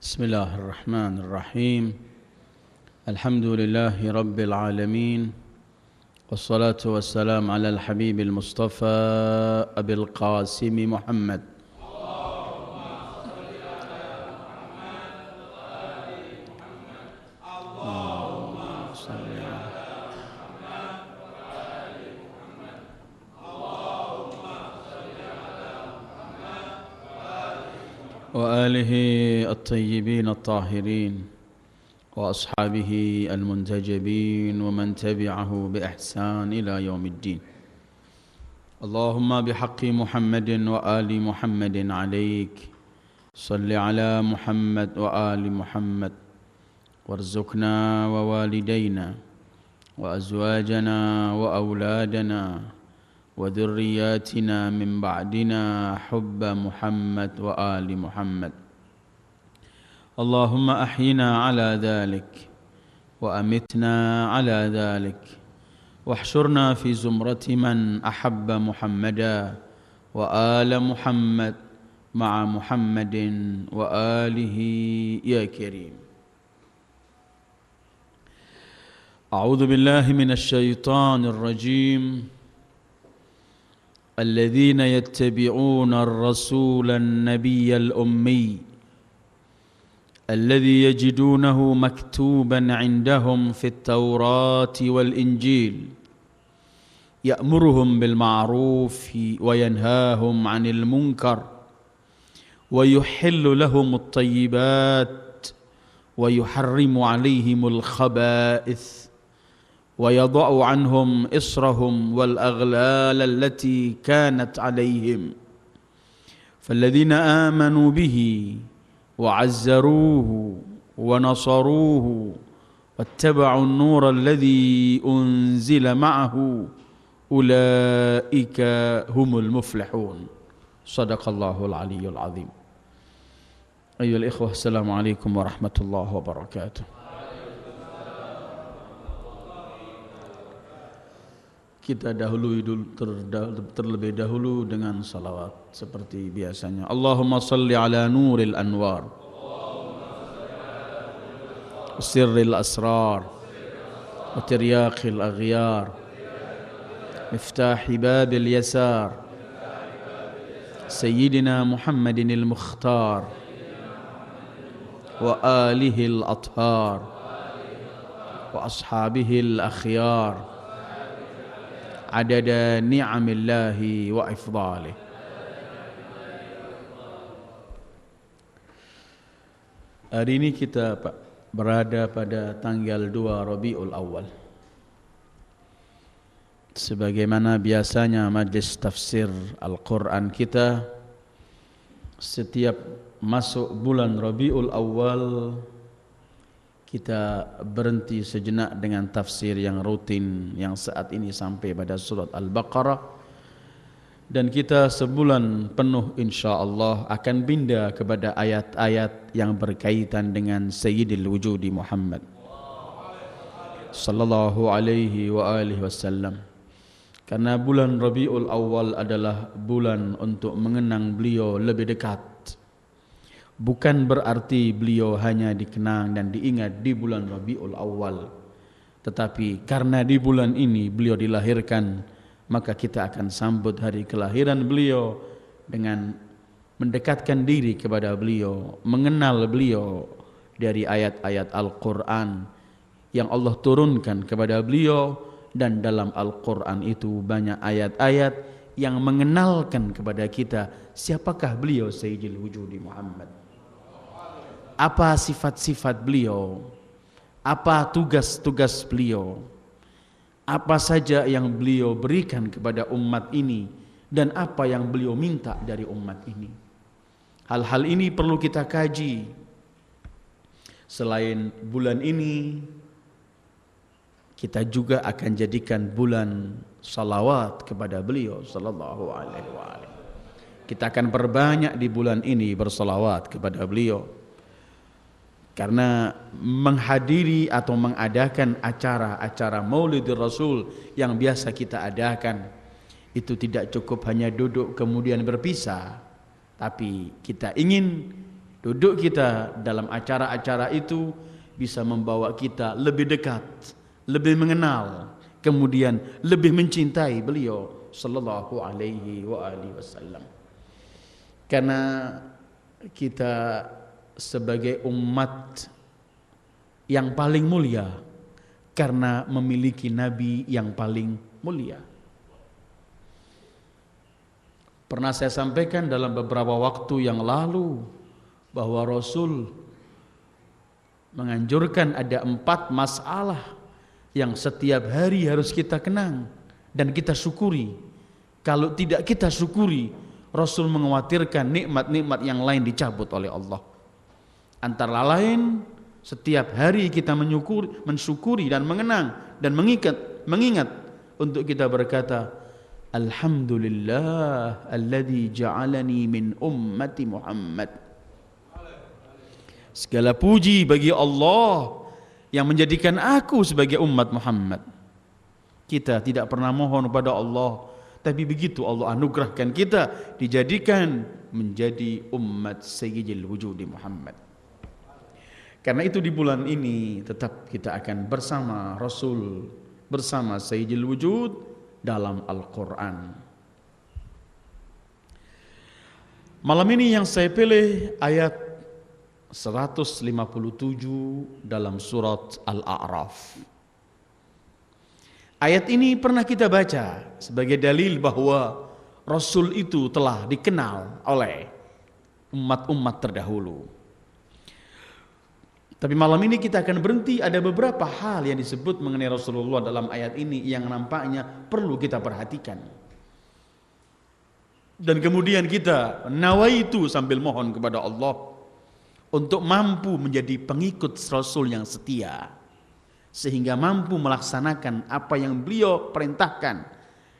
بسم الله الرحمن الرحيم. الحمد لله رب العالمين، والصلاة والسلام على الحبيب المصطفى أبي القاسم محمد وآله الطيبين الطاهرين وأصحابه المنتجبين ومن تبعه بإحسان إلى يوم الدين. اللهم بحق محمد وآل محمد عليك صل على محمد وآل محمد، وارزقنا ووالدينا وأزواجنا وأولادنا وذرياتنا من بعدنا حب محمد وآل محمد. اللهم أحينا على ذلك وأمتنا على ذلك، واحشرنا في زمرة من أحب محمدا وآل محمد مع محمد وآله يا كريم. أعوذ بالله من الشيطان الرجيم. الذين يتبعون الرسول النبي الأمي الذي يجدونه مكتوبا عندهم في التوراة والإنجيل يأمرهم بالمعروف وينهاهم عن المنكر ويحل لهم الطيبات ويحرم عليهم الخبائث ويضع عنهم إصرهم والأغلال التي كانت عليهم، فالذين آمنوا به وعزروه ونصروه واتبعوا النور الذي أنزل معه أولئك هم المفلحون. صدق الله العلي العظيم. أيها الإخوة، السلام عليكم ورحمة الله وبركاته. Kita terlebih dahulu dengan salawat seperti biasanya. Allahumma salli ala nuril anwar, sirril asrar, wa tiryaqil aghyar, miftahi babil yasar, sayyidina Muhammadin al-mukhtar wa alihi al-athhar wa ashabihi al-akhyar adada ni'amillahi wa ifdalih. Hari ini kita berada pada tanggal 2 Rabiul Awal. Sebagaimana biasanya majlis tafsir Al-Quran kita, setiap masuk bulan Rabiul Awal kita berhenti sejenak dengan tafsir yang rutin yang saat ini sampai pada surat Al-Baqarah, dan kita sebulan penuh insya-Allah akan pindah kepada ayat-ayat yang berkaitan dengan Sayyidil Wujudi Muhammad sallallahu alaihi wa alihi wasallam. Karena bulan Rabiul Awal adalah bulan untuk mengenang beliau lebih dekat. Bukan berarti beliau hanya dikenang dan diingat di bulan Rabiul Awal, tetapi karena di bulan ini beliau dilahirkan, maka kita akan sambut hari kelahiran beliau dengan mendekatkan diri kepada beliau, mengenal beliau dari ayat-ayat Al-Quran yang Allah turunkan kepada beliau. Dan dalam Al-Quran itu banyak ayat-ayat yang mengenalkan kepada kita siapakah beliau Sayyidil Wujudi Muhammad, apa sifat-sifat beliau, apa tugas-tugas beliau, apa saja yang beliau berikan kepada umat ini, dan apa yang beliau minta dari umat ini. Hal-hal ini perlu kita kaji. Selain bulan ini, kita juga akan jadikan bulan salawat kepada beliau sallallahu alaihi wasallam. Kita akan perbanyak di bulan ini bersalawat kepada beliau. Karena menghadiri atau mengadakan acara-acara Maulidur Rasul yang biasa kita adakan, itu tidak cukup hanya duduk kemudian berpisah, tapi kita ingin Duduk kita dalam acara-acara itu bisa membawa kita lebih dekat, lebih mengenal, kemudian lebih mencintai beliau sallallahu alaihi wasallam. Karena kita sebagai umat yang paling mulia karena memiliki nabi yang paling mulia. Pernah saya sampaikan dalam beberapa waktu yang lalu bahwa Rasul menganjurkan ada 4 masalah yang setiap hari harus kita kenang dan kita syukuri. Kalau tidak kita syukuri, Rasul mengkhawatirkan nikmat-nikmat yang lain dicabut oleh Allah. Antara lain, setiap hari kita mensyukuri dan mengenang dan mengingat untuk kita berkata, Alhamdulillah alladzi ja'alani min ummati Muhammad. Segala puji bagi Allah yang menjadikan aku sebagai umat Muhammad. Kita tidak pernah mohon kepada Allah, tapi begitu Allah anugerahkan kita dijadikan menjadi umat Sayyidil Wujudi Muhammad. Karena itu di bulan ini tetap kita akan bersama Rasul, bersama Sayyidil Wujud dalam Al-Quran. Malam ini yang saya pilih ayat 157 dalam surat Al-A'raf. Ayat ini pernah kita baca sebagai dalil bahwa Rasul itu telah dikenal oleh umat-umat terdahulu. Tapi malam ini kita akan berhenti, ada beberapa hal yang disebut mengenai Rasulullah dalam ayat ini yang nampaknya perlu kita perhatikan. Dan kemudian kita nawaitu sambil mohon kepada Allah untuk mampu menjadi pengikut Rasul yang setia, sehingga mampu melaksanakan apa yang beliau perintahkan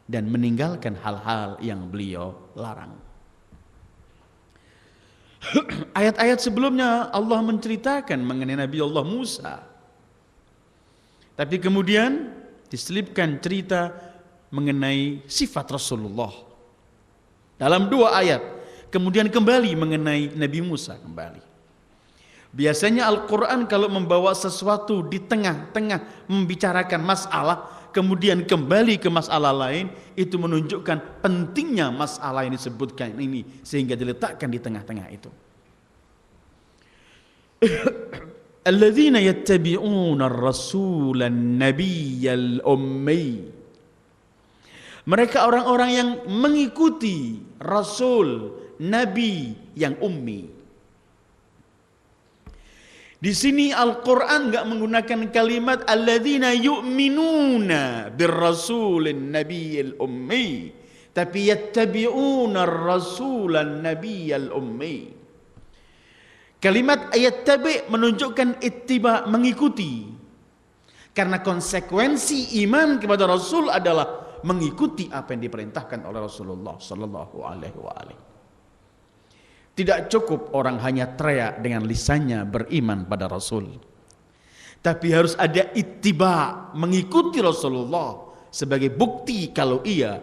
dan meninggalkan hal-hal yang beliau larang. Ayat-ayat sebelumnya Allah menceritakan mengenai Nabi Allah Musa. Tapi kemudian diselipkan cerita mengenai sifat Rasulullah dalam 2 ayat. Kemudian kembali mengenai Nabi Musa kembali. Biasanya Al-Quran kalau membawa sesuatu di tengah-tengah membicarakan masalah, kemudian kembali ke masalah lain, itu menunjukkan pentingnya masalah yang disebutkan ini sehingga diletakkan di tengah-tengah itu. Alladzina yattabi'una ar-rasulan nabiyyal ummi. Mereka orang-orang yang mengikuti Rasul, Nabi yang ummi. Di sini Al-Quran enggak menggunakan kalimat alladzina yu'minuna birrasulin nabiyil ummi, tapi yattabi'una ar-rasulan nabiyal ummi. Kalimat yattabi' menunjukkan ittiba, mengikuti. Karena konsekuensi iman kepada Rasul adalah mengikuti apa yang diperintahkan oleh Rasulullah sallallahu alaihi wasallam. Tidak cukup orang hanya teriak dengan lisannya beriman pada Rasul. Tapi harus ada ittiba, mengikuti Rasulullah sebagai bukti kalau ia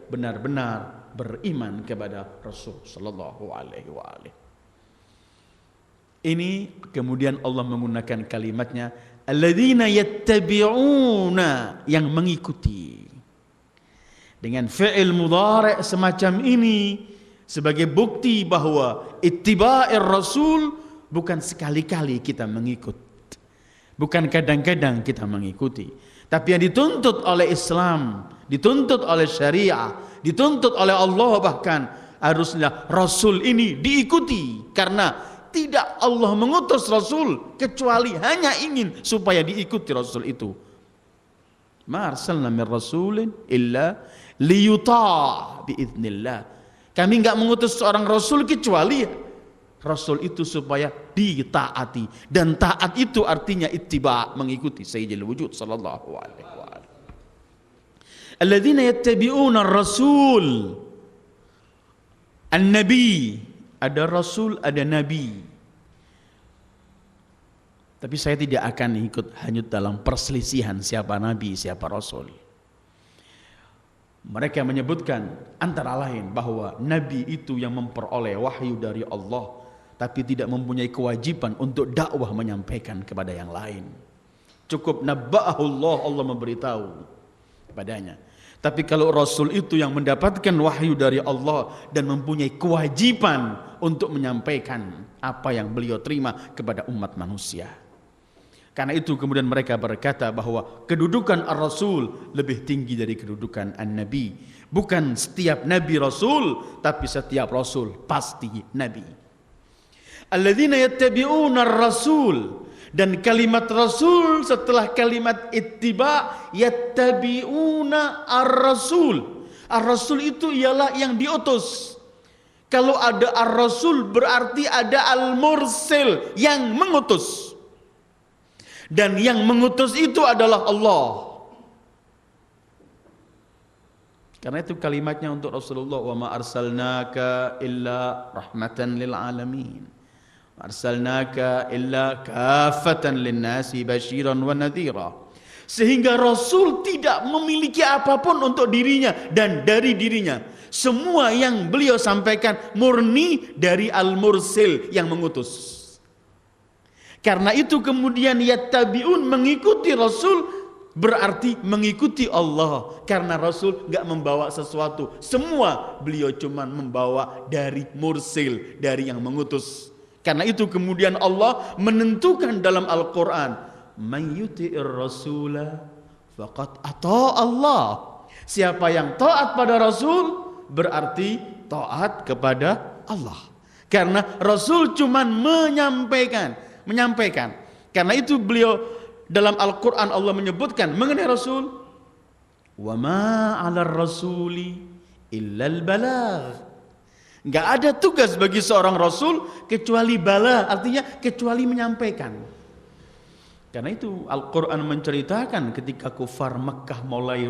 benar-benar beriman kepada Rasul sallallahu alaihi wasallam. Ini kemudian Allah menggunakan kalimatnya alladzina yattabi'una, yang mengikuti. Dengan fi'il mudhari' semacam ini sebagai bukti bahwa ittiba'ir Rasul bukan sekali-kali kita mengikut, bukan kadang-kadang kita mengikuti, tapi yang dituntut oleh Islam, dituntut oleh syariah, dituntut oleh Allah, bahkan haruslah Rasul ini diikuti. Karena tidak Allah mengutus Rasul kecuali hanya ingin supaya diikuti Rasul itu. Ma arsalna min rasulin illa liyuta' biiznillah. Kami enggak mengutus seorang Rasul kecuali Rasul itu supaya ditaati. Dan taat itu artinya ittiba', mengikuti Sayyidil Wujud sallallahu alaihi wasallam. Alladzina yattabi'una ar-rasul. An-nabi, ada Rasul, ada Nabi. Tapi saya tidak akan ikut hanyut dalam perselisihan siapa Nabi, siapa Rasul. Mereka menyebutkan antara lain bahwa Nabi itu yang memperoleh wahyu dari Allah, tapi tidak mempunyai kewajiban untuk dakwah menyampaikan kepada yang lain. Cukup nabba'ahullah, Allah memberitahu kepadanya. Tapi kalau Rasul itu yang mendapatkan wahyu dari Allah dan mempunyai kewajiban untuk menyampaikan apa yang beliau terima kepada umat manusia. Karena itu kemudian mereka berkata bahwa kedudukan Ar-Rasul lebih tinggi dari kedudukan An-Nabi. Bukan setiap Nabi Rasul, tapi setiap Rasul pasti Nabi. Alladzina yattabi'una Ar-Rasul. Dan kalimat Rasul setelah kalimat ittiba, yattabi'una Ar-Rasul. Ar-Rasul itu ialah yang diutus. Kalau ada Ar-Rasul berarti ada Al-Mursil yang mengutus. Dan yang mengutus itu adalah Allah. Karena itu kalimatnya untuk Rasulullah, wa ma arsalnaka illa rahmatan lil alamin. Arsalnaka illa kafatan linnasi basyiran wa nadhira. Sehingga Rasul tidak memiliki apapun untuk dirinya dan dari dirinya. Semua yang beliau sampaikan murni dari Al-Mursil yang mengutus. Karena itu kemudian yattabi'un, mengikuti Rasul berarti mengikuti Allah. Karena Rasul enggak membawa sesuatu. Semua beliau cuma membawa dari Mursil, dari yang mengutus. Karena itu kemudian Allah menentukan dalam Al-Quran, man yuti'ir rasula faqad ata Allah. Siapa yang taat pada Rasul berarti taat kepada Allah. Karena Rasul cuma menyampaikan. Karena itu beliau dalam Al-Quran Allah menyebutkan mengenai Rasul, wa ma 'alar rasuli illal balagh. Enggak ada tugas bagi seorang Rasul kecuali balagh, artinya kecuali menyampaikan. Karena itu Al-Quran menceritakan ketika kufar Makkah mulai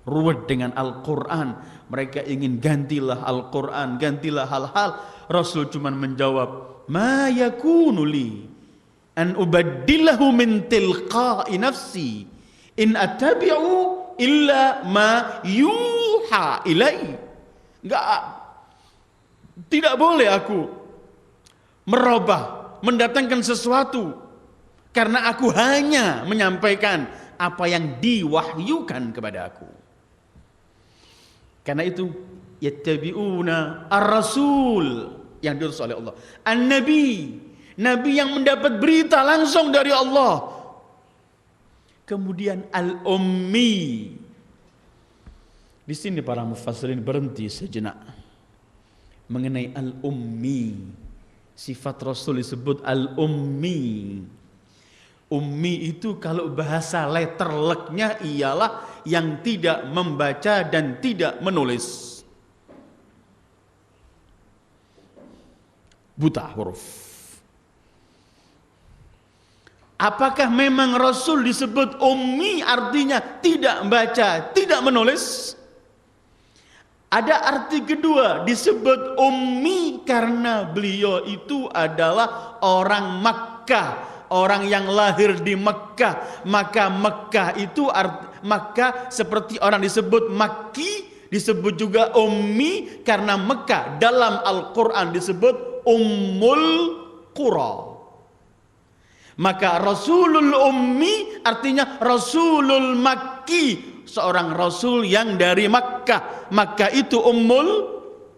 ruwet dengan Al-Quran, mereka ingin gantilah Al-Quran, gantilah hal-hal. Rasul cuma menjawab, ma yakunu li an ubaddilahu min tilqa'i nafsi in attabi'u illa ma yuha ilai. Tidak boleh aku merubah, mendatangkan sesuatu, karena aku hanya menyampaikan apa yang diwahyukan kepada aku. Karena itu yattabi'una ar-rasul yang diutus oleh Allah, an-nabi, nabi yang mendapat berita langsung dari Allah. Kemudian al-ummi. Di sini para mufassirin berhenti sejenak mengenai al-ummi. Sifat Rasul disebut al-ummi. Ummi itu kalau bahasa letterleknya ialah yang tidak membaca dan tidak menulis. Buta huruf. Apakah memang Rasul disebut ummi artinya tidak membaca, tidak menulis? Ada arti kedua, disebut ummi karena beliau itu adalah orang Makkah, orang yang lahir di Makkah. Maka Makkah itu Makkah seperti orang disebut Makki, disebut juga ummi karena Makkah dalam Al-Quran disebut Ummul Qura. Maka Rasulul Ummi artinya Rasulul Makki, seorang Rasul yang dari Makkah. Makkah itu Ummul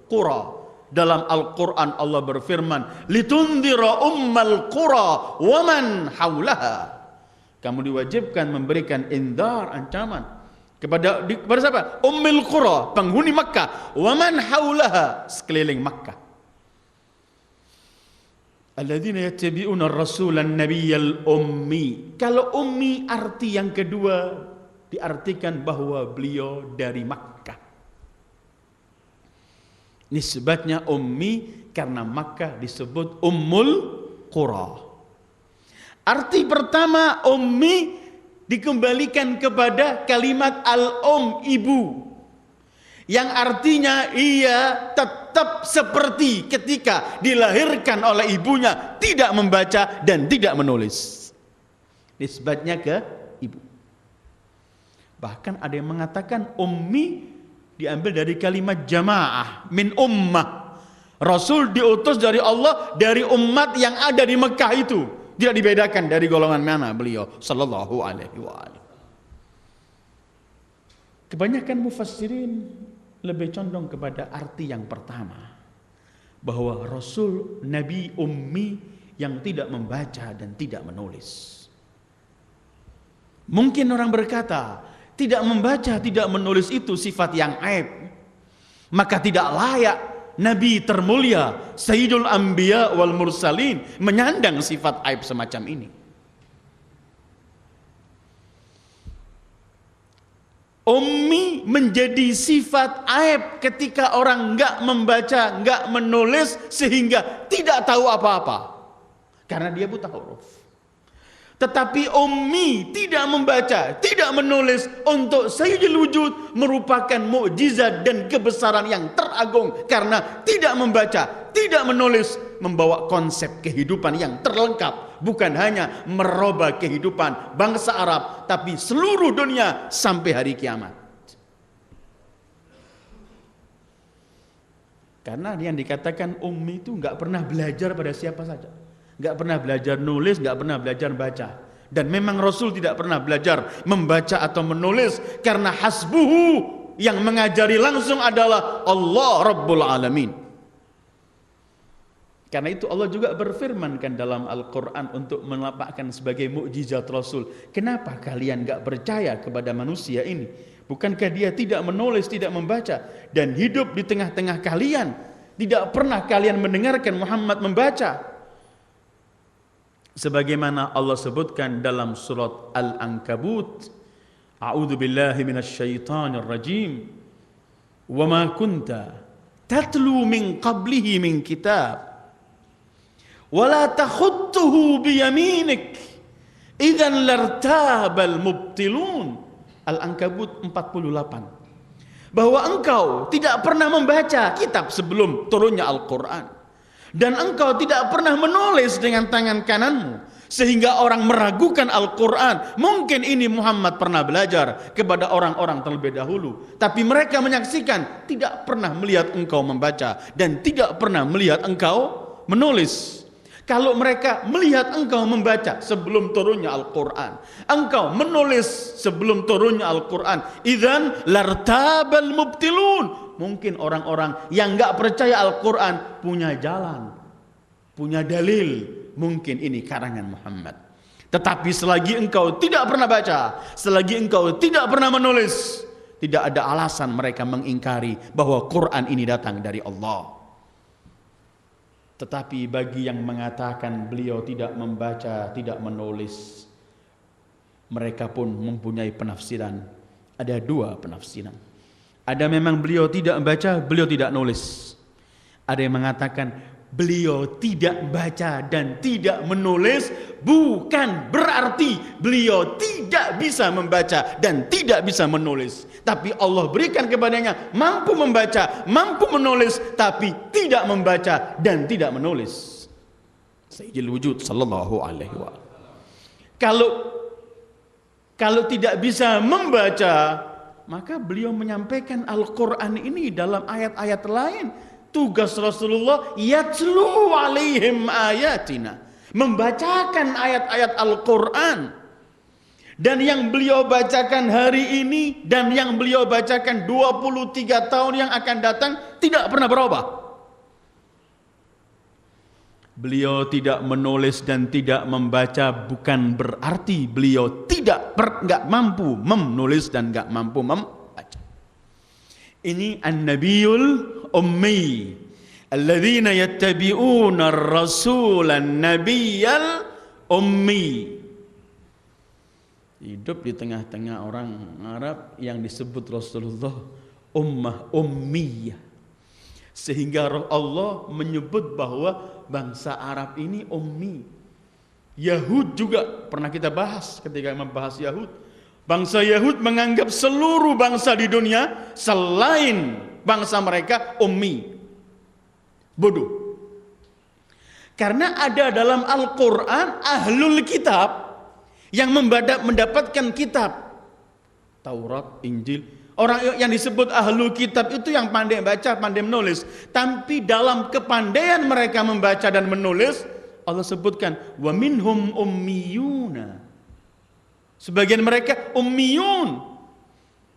Qura. Dalam Al-Quran Allah berfirman, litundhira ummal qura wa man haulaha. Kamu diwajibkan memberikan indhar, ancaman kepada siapa? Ummul Qura, penghuni Makkah, wa man haulaha, sekeliling Makkah. Alladzina yattabi'una ar-rasula an-nabiyyal ummi. Kalau ummi arti yang kedua diartikan bahwa beliau dari Makkah. Nisbatnya ummi karena Makkah disebut Ummul Qura. Arti pertama ummi dikembalikan kepada kalimat ibu, yang artinya ia tetap seperti ketika dilahirkan oleh ibunya, tidak membaca dan tidak menulis. Nisbatnya ke ibu. Bahkan ada yang mengatakan ummi diambil dari kalimat jamaah, min ummah. Rasul diutus dari Allah dari umat yang ada di Mekah itu. Tidak dibedakan dari golongan mana beliau sallallahu alaihi wasallam. Kebanyakan mufassirin lebih condong kepada arti yang pertama, bahwa Rasul Nabi ummi yang tidak membaca dan tidak menulis. Mungkin orang berkata, tidak membaca, tidak menulis itu sifat yang aib, maka tidak layak Nabi termulia Sayyidul Anbiya wal Mursalin menyandang sifat aib semacam ini. Ummi menjadi sifat aib ketika orang enggak membaca, enggak menulis, sehingga tidak tahu apa-apa karena dia buta huruf. Tetapi ummi tidak membaca, tidak menulis, untuk Sayyidul Wujud merupakan mukjizat dan kebesaran yang teragung, karena tidak membaca, tidak menulis, membawa konsep kehidupan yang terlengkap, bukan hanya merubah kehidupan bangsa Arab, tapi seluruh dunia sampai hari kiamat. Karena yang dikatakan ummi itu nggak pernah belajar pada siapa saja, nggak pernah belajar nulis, nggak pernah belajar baca. Dan memang Rasul tidak pernah belajar membaca atau menulis, karena hasbuhu, yang mengajari langsung adalah Allah Rabbul Alamin. Karena itu Allah juga berfirmankan dalam Al-Quran untuk melapakkan sebagai mukjizat Rasul. Kenapa kalian gak percaya kepada manusia ini? Bukankah dia tidak menulis, tidak membaca, dan hidup di tengah-tengah kalian? Tidak pernah kalian mendengarkan Muhammad membaca. Sebagaimana Allah sebutkan dalam surat Al-Ankabut, A'udzu billahi minasyaitonir rajim. Wa ma kunta tatlu min qablihi min kitab wa la takhutuhu bi yaminik idzan lartabal mubtilun. Al-Ankabut 48. Bahwa engkau tidak pernah membaca kitab sebelum turunnya Al-Quran, dan engkau tidak pernah menulis dengan tangan kananmu, sehingga orang meragukan Al-Quran. Mungkin ini Muhammad pernah belajar kepada orang-orang terlebih dahulu, tapi mereka menyaksikan tidak pernah melihat engkau membaca dan tidak pernah melihat engkau menulis. Kalau mereka melihat engkau membaca sebelum turunnya Al-Quran, engkau menulis sebelum turunnya Al-Quran, idzan lartabal mubtilun. Mungkin orang-orang yang enggak percaya Al-Quran punya jalan, punya dalil, mungkin ini karangan Muhammad. Tetapi selagi engkau tidak pernah baca, selagi engkau tidak pernah menulis, tidak ada alasan mereka mengingkari bahwa Quran ini datang dari Allah. Tetapi bagi yang mengatakan beliau tidak membaca, tidak menulis, mereka pun mempunyai penafsiran. Ada dua penafsiran. Ada memang beliau tidak membaca, beliau tidak nulis. Ada yang mengatakan beliau tidak baca dan tidak menulis, bukan berarti beliau tidak bisa membaca dan tidak bisa menulis. Tapi Allah berikan kepadanya mampu membaca, mampu menulis, tapi tidak membaca dan tidak menulis. Sayyidul Wujud sallallahu alaihi wasallam. Kalau tidak bisa membaca, maka beliau menyampaikan Al-Quran ini dalam ayat-ayat lain. Tugas Rasulullah yatlu alaihim ayatina, membacakan ayat-ayat Al-Quran. Dan yang beliau bacakan hari ini dan yang beliau bacakan 23 tahun yang akan datang tidak pernah berubah. Beliau tidak menulis dan tidak membaca bukan berarti beliau enggak mampu menulis dan enggak mampu membaca. Ini an-nabiyul ummi alladzina yattabi'una ar-rasulan nabiyyal ummi. Hidup di tengah-tengah orang Arab yang disebut Rasulullah ummah ummiyah, sehingga Allah menyebut bahwa bangsa Arab ini ummi. Yahud juga pernah kita bahas ketika membahas Yahud. Bangsa Yahud menganggap seluruh bangsa di dunia selain bangsa mereka ummi, bodoh. Karena ada dalam Al-Quran ahlul kitab yang mendapatkan kitab Taurat, Injil, Orang yang disebut ahlul kitab itu yang pandai baca, pandai menulis. Tapi dalam kepandaian mereka membaca dan menulis, Allah sebutkan wa minhum ummiyuna. Sebagian mereka ummiyun,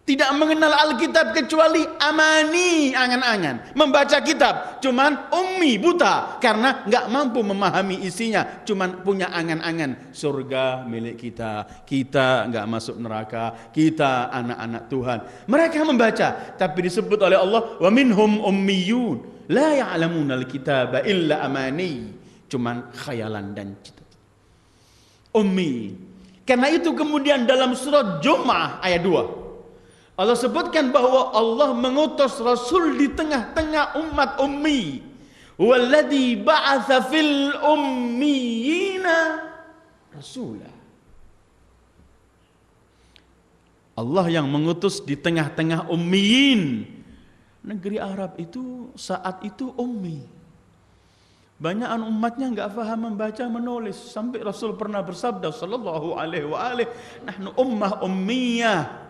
tidak mengenal Alkitab kecuali amani, angan-angan. Membaca kitab, cuman ummi, buta. Karena nggak mampu memahami isinya. Cuman punya angan-angan. Surga milik kita. Kita nggak masuk neraka. Kita anak-anak Tuhan. Mereka membaca. Tapi disebut oleh Allah, wa minhum ummiyun. La ya'lamuna al-kitaba illa amani. Cuman khayalan dan cita. Ummi. Karena itu kemudian dalam surat Jum'ah ayat 2. Allah sebutkan bahwa Allah mengutus Rasul di tengah-tengah umat ummi. Walladzi ba'atsa fil ummiyina rasula. Allah yang mengutus di tengah-tengah ummiyin. Negeri Arab itu saat itu ummi. Banyak umatnya enggak paham membaca menulis. Sampai Rasul pernah bersabda sallallahu alaihi wa alihi, nahnu ummah ummiyah.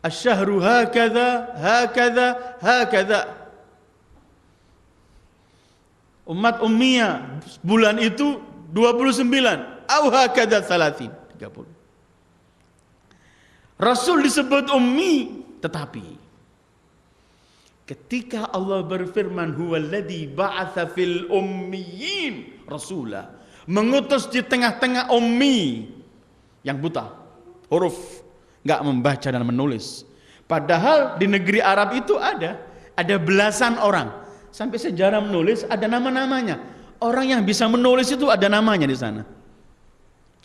Asyahru hakadha, hakadha, hakadha. Umat ummiyah, bulan itu 29, au hakadha 30. Rasul disebut ummi, tetapi ketika Allah berfirman huwallazi ba'atsa fil ummiyin rasula, mengutus di tengah-tengah ummi yang buta huruf, nggak membaca dan menulis. Padahal di negeri Arab itu ada belasan orang. Sampai sejarah menulis ada nama-namanya. Orang yang bisa menulis itu ada namanya di sana.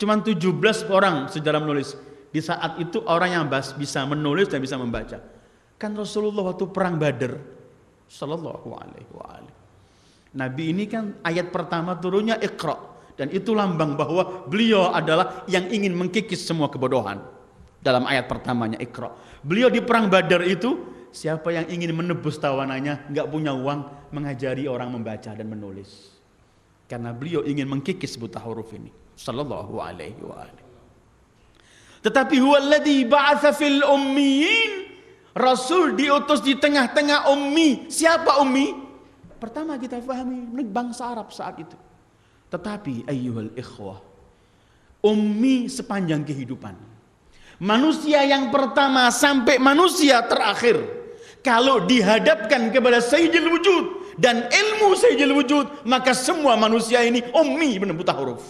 Cuman 17 orang sejarah menulis. Di saat itu orang yang bisa menulis dan bisa membaca. Kan Rasulullah waktu perang Badar sallallahu alaihi wa alihi. Nabi ini kan ayat pertama turunnya Iqra, dan itu lambang bahwa beliau adalah yang ingin mengkikis semua kebodohan. Dalam ayat pertamanya Iqra. Beliau di perang Badar itu, siapa yang ingin menebus tawanannya, nggak punya uang, mengajari orang membaca dan menulis. Karena beliau ingin mengkikis buta huruf ini. Sallallahu alaihi wa alihi. Tetapi huwallazi ba'atsa fil ummiyin, Rasul diutus di tengah-tengah ummi. Siapa ummi? Pertama kita pahami bangsa Arab saat itu. Tetapi ayyuhal ikhwah, ummi sepanjang kehidupan. Manusia yang pertama sampai manusia terakhir, kalau dihadapkan kepada Sayyidil Wujud dan ilmu Sayyidil Wujud, maka semua manusia ini ummi, benar buta huruf.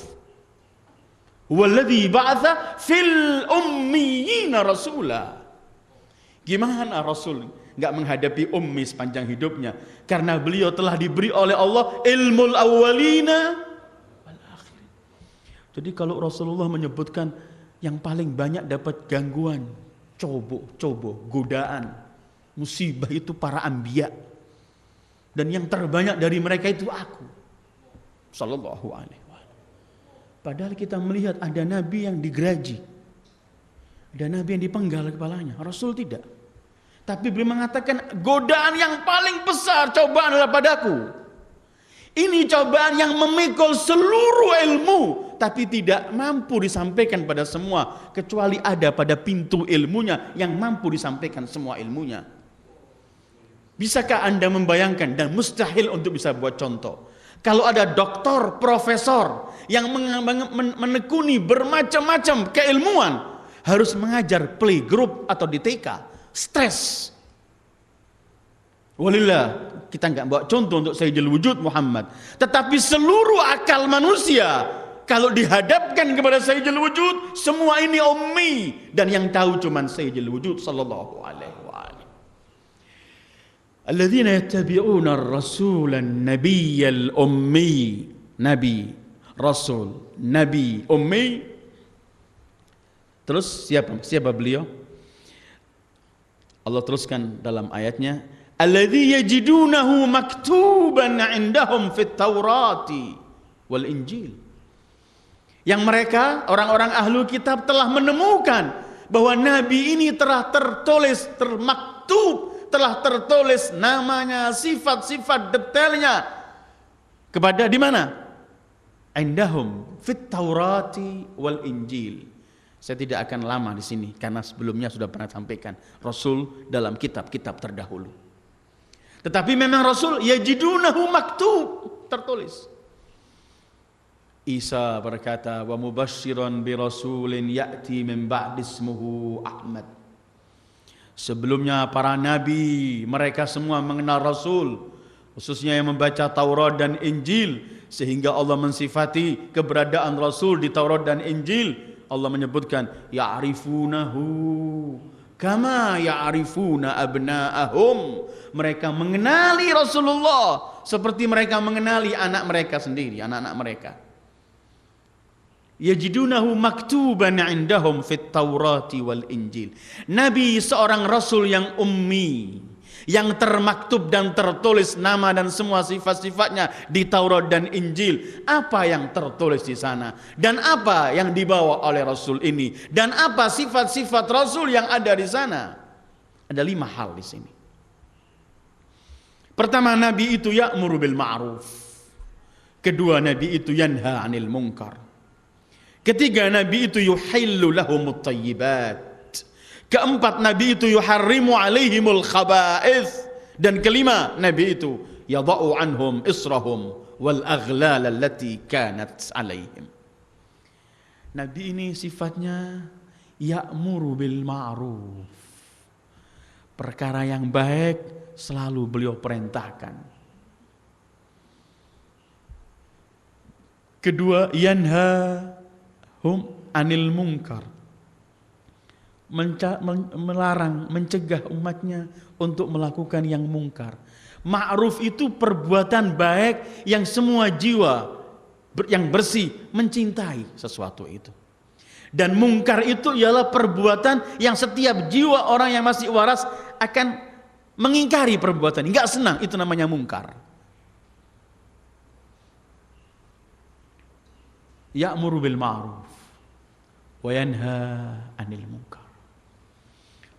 Walladzi ba'atsa fil ummiyina rasula. Gimana Rasul enggak menghadapi ummi sepanjang hidupnya? Karena beliau telah diberi oleh Allah ilmul awwalina wal akhirin. Jadi kalau Rasulullah menyebutkan yang paling banyak dapat gangguan, coba, godaan, musibah itu para anbiya. Dan yang terbanyak dari mereka itu aku. Sallallahu alaihi wasallam. Padahal kita melihat ada nabi yang digeraji. Ada nabi yang dipenggal kepalanya. Rasul tidak. Tapi beliau mengatakan godaan yang paling besar cobaan adalah padaku. Ini cobaan yang memikul seluruh ilmu, tapi tidak mampu disampaikan pada semua, kecuali ada pada pintu ilmunya yang mampu disampaikan semua ilmunya. Bisakah Anda membayangkan, dan mustahil untuk bisa buat contoh, kalau ada doktor, profesor yang menekuni bermacam-macam keilmuan, harus mengajar playgroup atau di TK, stres. Walillah, kita enggak bawa contoh untuk Sayyidil Wujud Muhammad. Tetapi seluruh akal manusia, kalau dihadapkan kepada Sayyidil Wujud, semua ini ummi. Dan yang tahu cuma Sayyidil Wujud sallallahu alaihi wa alihi. Alladzina yattabi'una ar-rasula an-nabiyyal ummi. Nabi, Rasul, Nabi, ummi. Terus siapa beliau? Allah teruskan dalam ayatnya, alladzi yajidunahu maktuban 'indahum fit Taurati wal Injil. Yang mereka orang-orang ahlu kitab telah menemukan bahwa nabi ini telah tertulis, termaktub, telah tertulis namanya, sifat-sifat detailnya kepada di mana? Indahum fit Taurati wal Injil. Saya tidak akan lama di sini karena sebelumnya sudah pernah sampaikan Rasul dalam kitab-kitab terdahulu. Tetapi memang Rasul yajidunahu maktub, tertulis. Isa berkata, wa mubasysyiran bi rasulin ya'ti min ba'di ismuhu Ahmad. Sebelumnya para nabi, mereka semua mengenal Rasul, khususnya yang membaca Taurat dan Injil, sehingga Allah mensifati keberadaan Rasul di Taurat dan Injil. Allah menyebutkan ya'rifunahu kama ya'rifuna abna'ahum. Mereka mengenali Rasulullah seperti mereka mengenali anak mereka sendiri, anak-anak mereka. Yajidunahu maktuban indahum fit Taurati wal Injil. Nabi seorang rasul yang ummi, yang termaktub dan tertulis nama dan semua sifat-sifatnya di Taurat dan Injil. Apa yang tertulis di sana dan apa yang dibawa oleh Rasul ini dan apa sifat-sifat Rasul yang ada di sana? Ada 5 hal di sini. Pertama, Nabi itu ya'muru bil ma'ruf. Kedua, Nabi itu yanha 'anil munkar. Ketiga, Nabi itu yuhillu lahumut thayyibat. Keempat, Nabi itu yuharrimu alaihimul khaba'ith. Dan kelima, Nabi itu yadha'u anhum israhum wal aghlal allati kanat alaihim. Nabi ini sifatnya ya'muru bil ma'ruf. Perkara yang baik selalu beliau perintahkan. Kedua, yanha anil munkar, melarang, mencegah umatnya untuk melakukan yang mungkar. Ma'ruf itu perbuatan baik yang semua jiwa yang bersih mencintai sesuatu itu. Dan mungkar itu ialah perbuatan yang setiap jiwa orang yang masih waras akan mengingkari perbuatan, enggak senang, itu namanya mungkar. Ya'muru bil ma'ruf wa yanha 'anil munkar.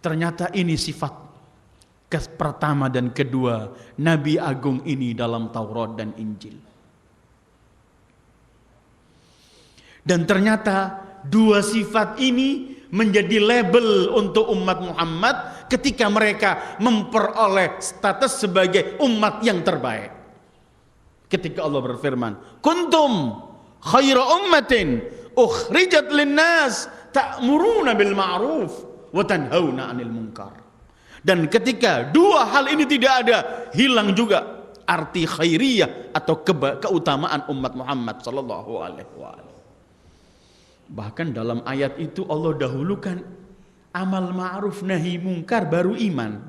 Ternyata ini sifat pertama dan kedua Nabi Agung ini dalam Taurat dan Injil. Dan ternyata dua sifat ini menjadi label untuk umat Muhammad ketika mereka memperoleh status sebagai umat yang terbaik. Ketika Allah berfirman, kuntum khaira ummatin ukhrijat linnas ta'muruna bil ma'ruf wa tanhauna 'anil munkar. Dan ketika dua hal ini tidak ada, hilang juga arti khairiyah atau keutamaan umat Muhammad sallallahu alaihi wasallam. Bahkan dalam ayat itu Allah dahulukan amal ma'ruf nahi munkar baru iman.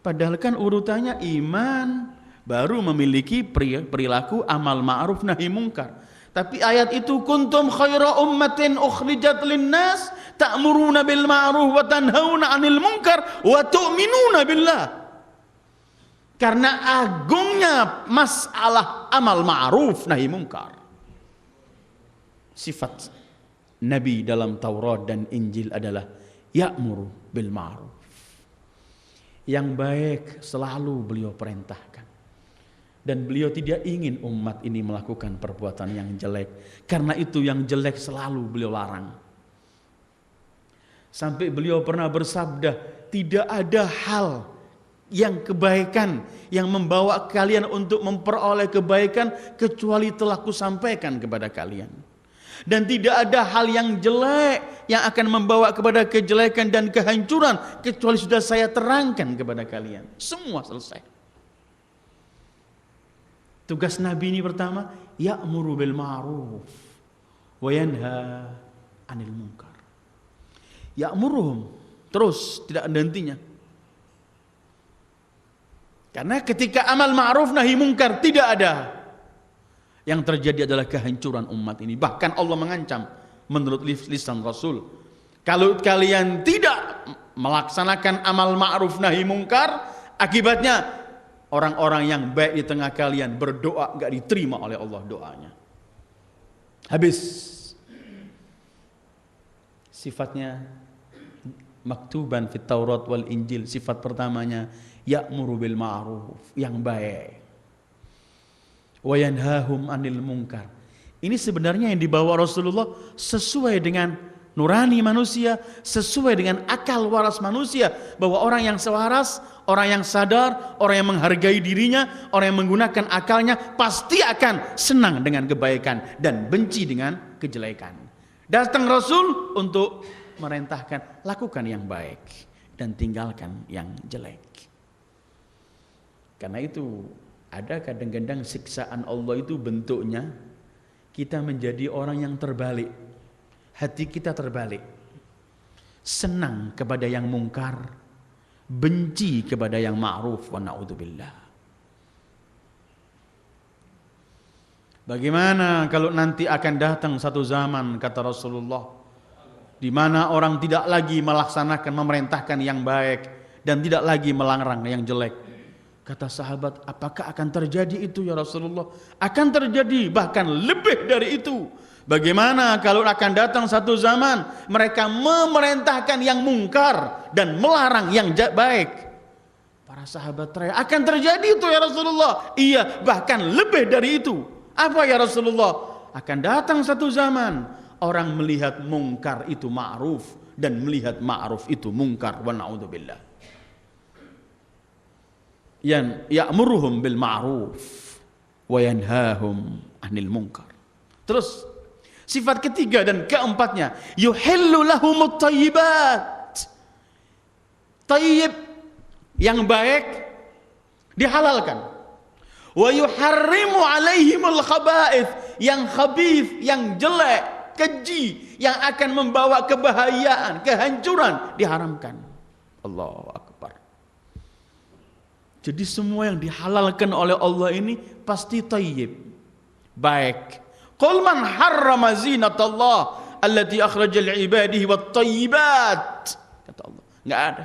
Padahal kan urutannya iman baru memiliki perilaku amal ma'ruf nahi munkar. Tapi ayat itu kuntum khaira ummatin ukhrijat linnas ta'muruna bil ma'ruf wa tanhauna 'anil munkar wa tu'minuna billah. Karena agungnya masalah amal ma'ruf nahi munkar. Sifat Nabi dalam Taurat dan Injil adalah ya'muru bil ma'ruf. Yang baik selalu beliau perintahkan. Dan beliau tidak ingin umat ini melakukan perbuatan yang jelek. Karena itu yang jelek selalu beliau larang. Sampai beliau pernah bersabda, tidak ada hal yang kebaikan yang membawa kalian untuk memperoleh kebaikan kecuali telah kusampaikan kepada kalian. Dan tidak ada hal yang jelek yang akan membawa kepada kejelekan dan kehancuran kecuali sudah saya terangkan kepada kalian. Semua selesai. Tugas Nabi ini pertama, ya'muru bil ma'ruf wa yanha 'anil munkar. Ya'muruhum, terus tidak ada hentinya. Karena ketika amal ma'ruf nahi munkar tidak ada, yang terjadi adalah kehancuran umat ini. Bahkan Allah mengancam menurut lisan Rasul, kalau kalian tidak melaksanakan amal ma'ruf nahi munkar, akibatnya orang-orang yang baik di tengah kalian berdoa enggak diterima oleh Allah doanya. Habis. Sifatnya maktuban fit Taurat wal Injil. Sifat pertamanya ya'muru bil ma'ruf, yang baik. Wa yanhahum 'anil munkar. Ini sebenarnya yang dibawa Rasulullah sesuai dengan nurani manusia, sesuai dengan akal waras manusia, bahwa orang yang sewaras, orang yang sadar, orang yang menghargai dirinya, orang yang menggunakan akalnya pasti akan senang dengan kebaikan dan benci dengan kejelekan. Datang Rasul untuk merintahkan, lakukan yang baik dan tinggalkan yang jelek. Karena itu ada kadang-kadang siksaan Allah itu bentuknya kita menjadi orang yang terbalik. Hati kita terbalik. Senang kepada yang mungkar, benci kepada yang ma'ruf, wa na'udzubillah. Bagaimana kalau nanti akan datang satu zaman, kata Rasulullah, di mana orang tidak lagi melaksanakan, memerintahkan yang baik dan tidak lagi melarang yang jelek. Kata sahabat, apakah akan terjadi itu ya Rasulullah? Akan terjadi, bahkan lebih dari itu. Bagaimana kalau akan datang satu zaman mereka memerintahkan yang mungkar dan melarang yang baik? Para sahabat teriak, akan terjadi itu ya Rasulullah. Iya, bahkan lebih dari itu. Apa ya Rasulullah? Akan datang satu zaman orang melihat mungkar itu ma'ruf dan melihat ma'ruf itu mungkar, wa na'udzubillah. Ya'muruhum bil ma'ruf wa yanhahum 'anil munkar. Terus sifat ketiga dan keempatnya, yuhillu lahumut thayyibat. Thayyib yang baik dihalalkan. Wa yuharrimu 'alaihimul khaba'ith, yang khabith, yang jelek, keji, yang akan membawa kebahayaan, kehancuran diharamkan. Allahu akbar. Jadi semua yang dihalalkan oleh Allah ini pasti thayyib, baik. Qul man harrama zinatallah allati akhraja li ibadihi wat thayyibat. Kata Allah, enggak ada.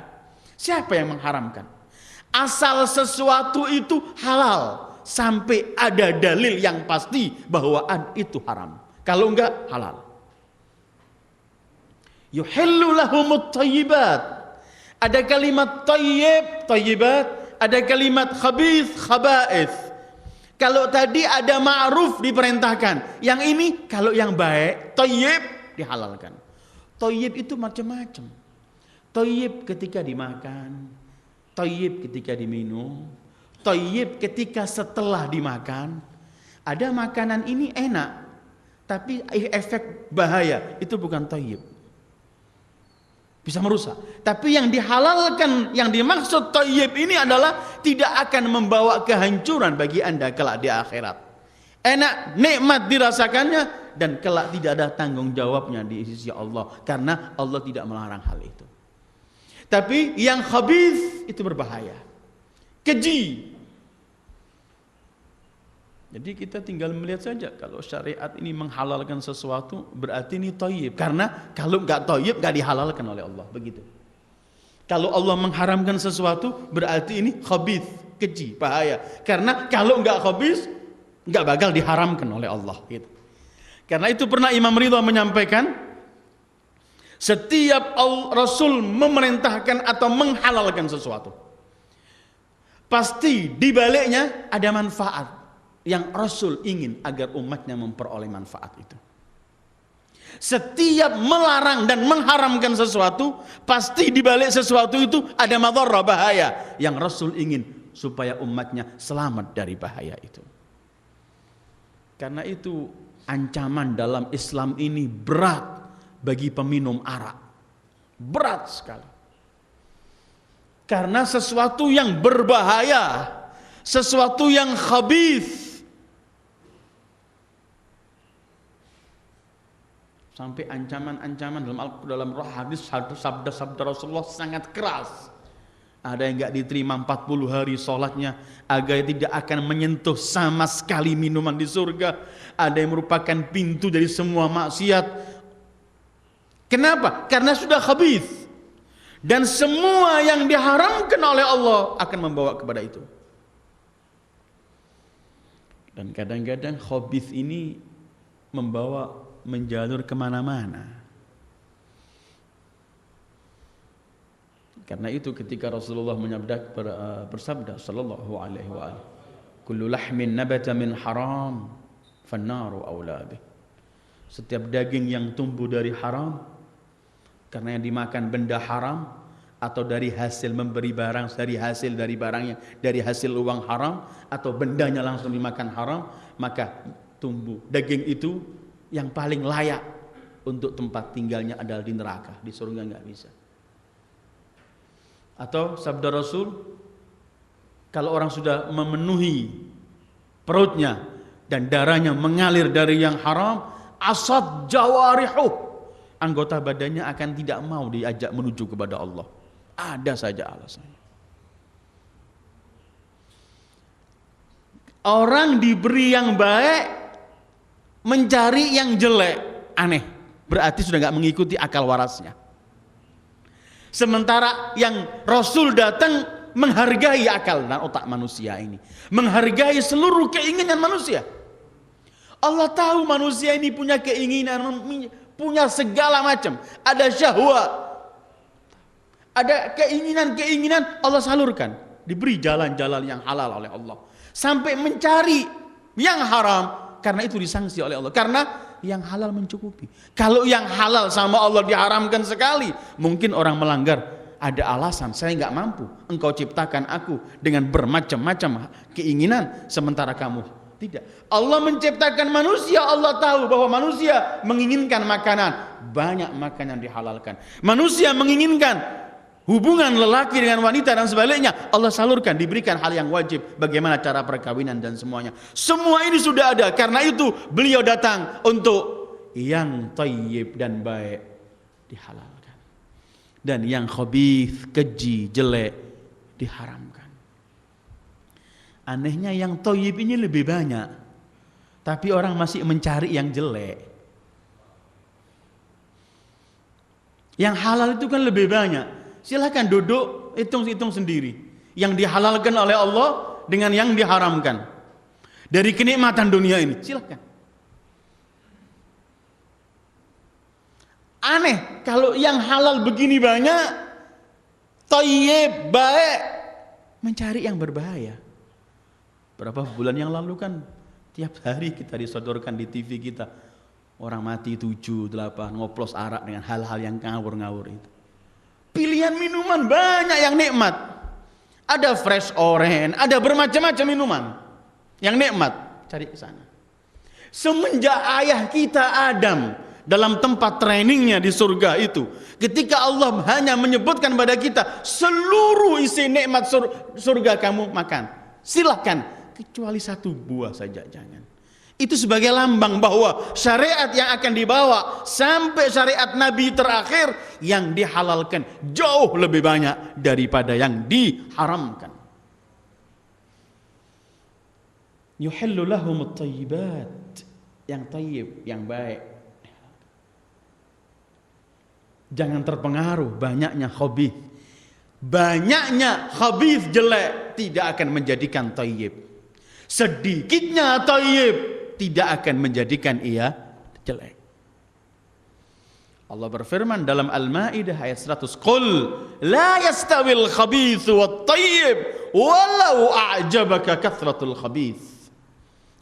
Siapa yang mengharamkan? Asal sesuatu itu halal sampai ada dalil yang pasti bahwa itu haram. Kalau enggak, halal. Yuhillu lahumut thayyibat. Ada kalimat thayyib, thayyibat, ada kalimat khabith, khaba'ith. Kalau tadi ada ma'ruf diperintahkan, yang ini kalau yang baik, thayyib dihalalkan. Thayyib itu macam-macam. Thayyib ketika dimakan, thayyib ketika diminum, thayyib ketika setelah dimakan. Ada makanan ini enak, tapi efek bahaya, itu bukan thayyib. Bisa merusak. Tapi yang dihalalkan, yang dimaksud thayyib ini adalah tidak akan membawa kehancuran bagi Anda kelak di akhirat. Enak, nikmat dirasakannya, dan kelak tidak ada tanggung jawabnya di sisi Allah, karena Allah tidak melarang hal itu. Tapi yang khabith itu berbahaya, keji. Jadi kita tinggal melihat saja, kalau syariat ini menghalalkan sesuatu berarti ini thayyib, karena kalau enggak thayyib enggak dihalalkan oleh Allah, begitu. Kalau Allah mengharamkan sesuatu berarti ini khabith, keji, bahaya, karena kalau enggak khabith enggak bakal diharamkan oleh Allah, gitu. Karena itu pernah Imam Ridha menyampaikan, setiap Rasul memerintahkan atau menghalalkan sesuatu, pasti di baliknya ada manfaat yang Rasul ingin agar umatnya memperoleh manfaat itu. Setiap melarang dan mengharamkan sesuatu, pasti di balik sesuatu itu ada madharah, bahaya, yang Rasul ingin supaya umatnya selamat dari bahaya itu. Karena itu ancaman dalam Islam ini berat bagi peminum arak. Berat sekali. Karena sesuatu yang berbahaya, sesuatu yang khabith, sampai ancaman-ancaman dalam hadis sabda-sabda Rasulullah sangat keras. Ada yang enggak diterima 40 hari sholatnya, agar tidak akan menyentuh sama sekali minuman di surga. Ada yang merupakan pintu dari semua maksiat. Kenapa? Karena sudah khabith. Dan semua yang diharamkan oleh Allah akan membawa kepada itu. Dan kadang-kadang khabith ini membawa menjalur kemana-mana. Karena itu ketika Rasulullah bersabda sallallahu alaihi wa alihi, kullu lahmin nabata min haram fannaru aula bih. Setiap daging yang tumbuh dari haram, Karena yang dimakan benda haram atau dari hasil memberi barang, dari barangnya, dari hasil uang haram atau bendanya langsung dimakan haram, maka tumbuh daging itu yang paling layak untuk tempat tinggalnya adalah di neraka, di surga nggak bisa. Atau sabda Rasul, kalau orang sudah memenuhi perutnya dan darahnya mengalir dari yang haram, asad jawarihuh, anggota badannya akan tidak mau diajak menuju kepada Allah. Ada saja alasannya. Orang diberi yang baik mencari yang jelek, aneh. Berarti sudah nggak mengikuti akal warasnya. Sementara yang Rasul datang menghargai akal dan otak manusia ini, menghargai seluruh keinginan manusia. Allah tahu manusia ini punya keinginan, punya segala macam, ada syahwat, ada keinginan-keinginan, Allah salurkan, diberi jalan-jalan yang halal oleh Allah, sampai mencari yang haram, karena itu disangsi oleh Allah, karena yang halal mencukupi. Kalau yang halal sama Allah diharamkan sekali, mungkin orang melanggar, ada alasan, saya nggak mampu, engkau ciptakan aku dengan bermacam-macam keinginan, sementara kamu tidak. Allah menciptakan manusia, Allah tahu bahwa manusia menginginkan makanan, banyak makanan dihalalkan. Manusia menginginkan hubungan lelaki dengan wanita dan sebaliknya, Allah salurkan, diberikan hal yang wajib, bagaimana cara perkawinan dan semuanya. Semua ini sudah ada, karena itu beliau datang untuk yang thayyib dan baik dihalalkan, dan yang khabith, keji, jelek diharamkan. Anehnya yang thayyib ini lebih banyak, tapi orang masih mencari yang jelek. Yang halal itu kan lebih banyak. Silahkan duduk, hitung-hitung sendiri. Yang dihalalkan oleh Allah dengan yang diharamkan. Dari kenikmatan dunia ini, silahkan. Aneh, kalau yang halal begini banyak, thayyib, baik, mencari yang berbahaya. Berapa bulan yang lalu kan, tiap hari kita disodorkan di TV kita, orang mati 7, 8, ngoplos arak dengan hal-hal yang ngawur-ngawur itu. Pilihan minuman banyak yang nikmat. Ada fresh orange, ada bermacam-macam minuman yang nikmat. Cari ke sana. Semenjak ayah kita Adam dalam tempat trainingnya di surga itu, ketika Allah hanya menyebutkan pada kita seluruh isi nikmat surga kamu makan, silahkan, kecuali satu buah saja jangan. Itu sebagai lambang bahwa syariat yang akan dibawa sampai syariat Nabi terakhir yang dihalalkan jauh lebih banyak daripada yang diharamkan. Yuhillu lahumut thayyibat, yang thayyib, yang baik. Jangan terpengaruh banyaknya khabith. Banyaknya khabith jelek tidak akan menjadikan thayyib. Sedikitnya thayyib tidak akan menjadikan ia jelek. Allah berfirman dalam Al-Maidah ayat 100, "Qul la yastawil khabithu wat thayyib walau a'jabaka kathratul khabith."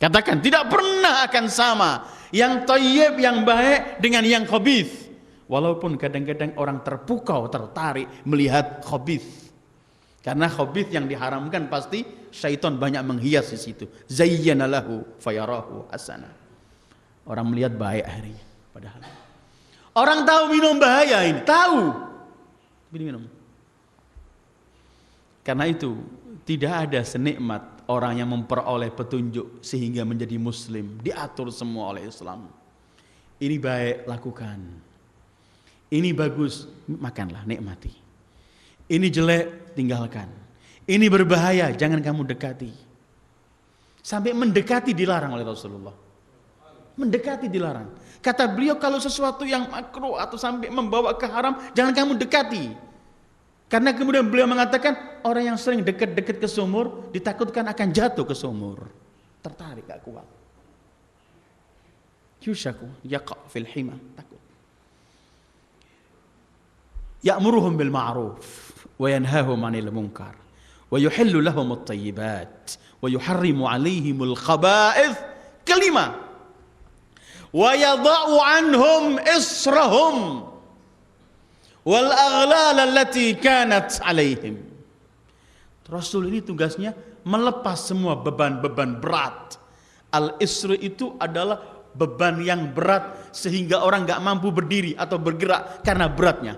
Katakan, tidak pernah akan sama yang thayyib, yang baik dengan yang khabith. Walaupun kadang-kadang orang terpukau, tertarik melihat khabith. Karena khabith yang diharamkan pasti syaitan banyak menghias di situ. Zayyana lahu fayarahu hasana. Orang melihat baik akhirnya, padahal orang tahu minum bahaya ini, tahu. Minum. Karena itu tidak ada senikmat orang yang memperoleh petunjuk sehingga menjadi muslim, diatur semua oleh Islam. Ini baik, lakukan. Ini bagus, makanlah, nikmati. Ini jelek, tinggalkan. Ini berbahaya, jangan kamu dekati. Sampai mendekati dilarang oleh Rasulullah. Mendekati dilarang. Kata beliau, kalau sesuatu yang makruh atau sampai membawa ke haram, jangan kamu dekati. Karena kemudian beliau mengatakan, orang yang sering dekat-dekat ke sumur ditakutkan akan jatuh ke sumur. Tertarik, gak kuat. Yushaku yaqa fil hima, takut. Ya'muruhum bil ma'ruf wa yanhahum 'anil munkar wa yuhillu lahum at-thayyibat wa yuharrimu 'alaihimul khaba'ith. Kelima, wa yadha'u 'anhum israhum. wal aghlal allati kanat alaihim. Rasul ini tugasnya melepas semua beban-beban berat. Al-isri itu adalah beban yang berat sehingga orang enggak mampu berdiri atau bergerak karena beratnya.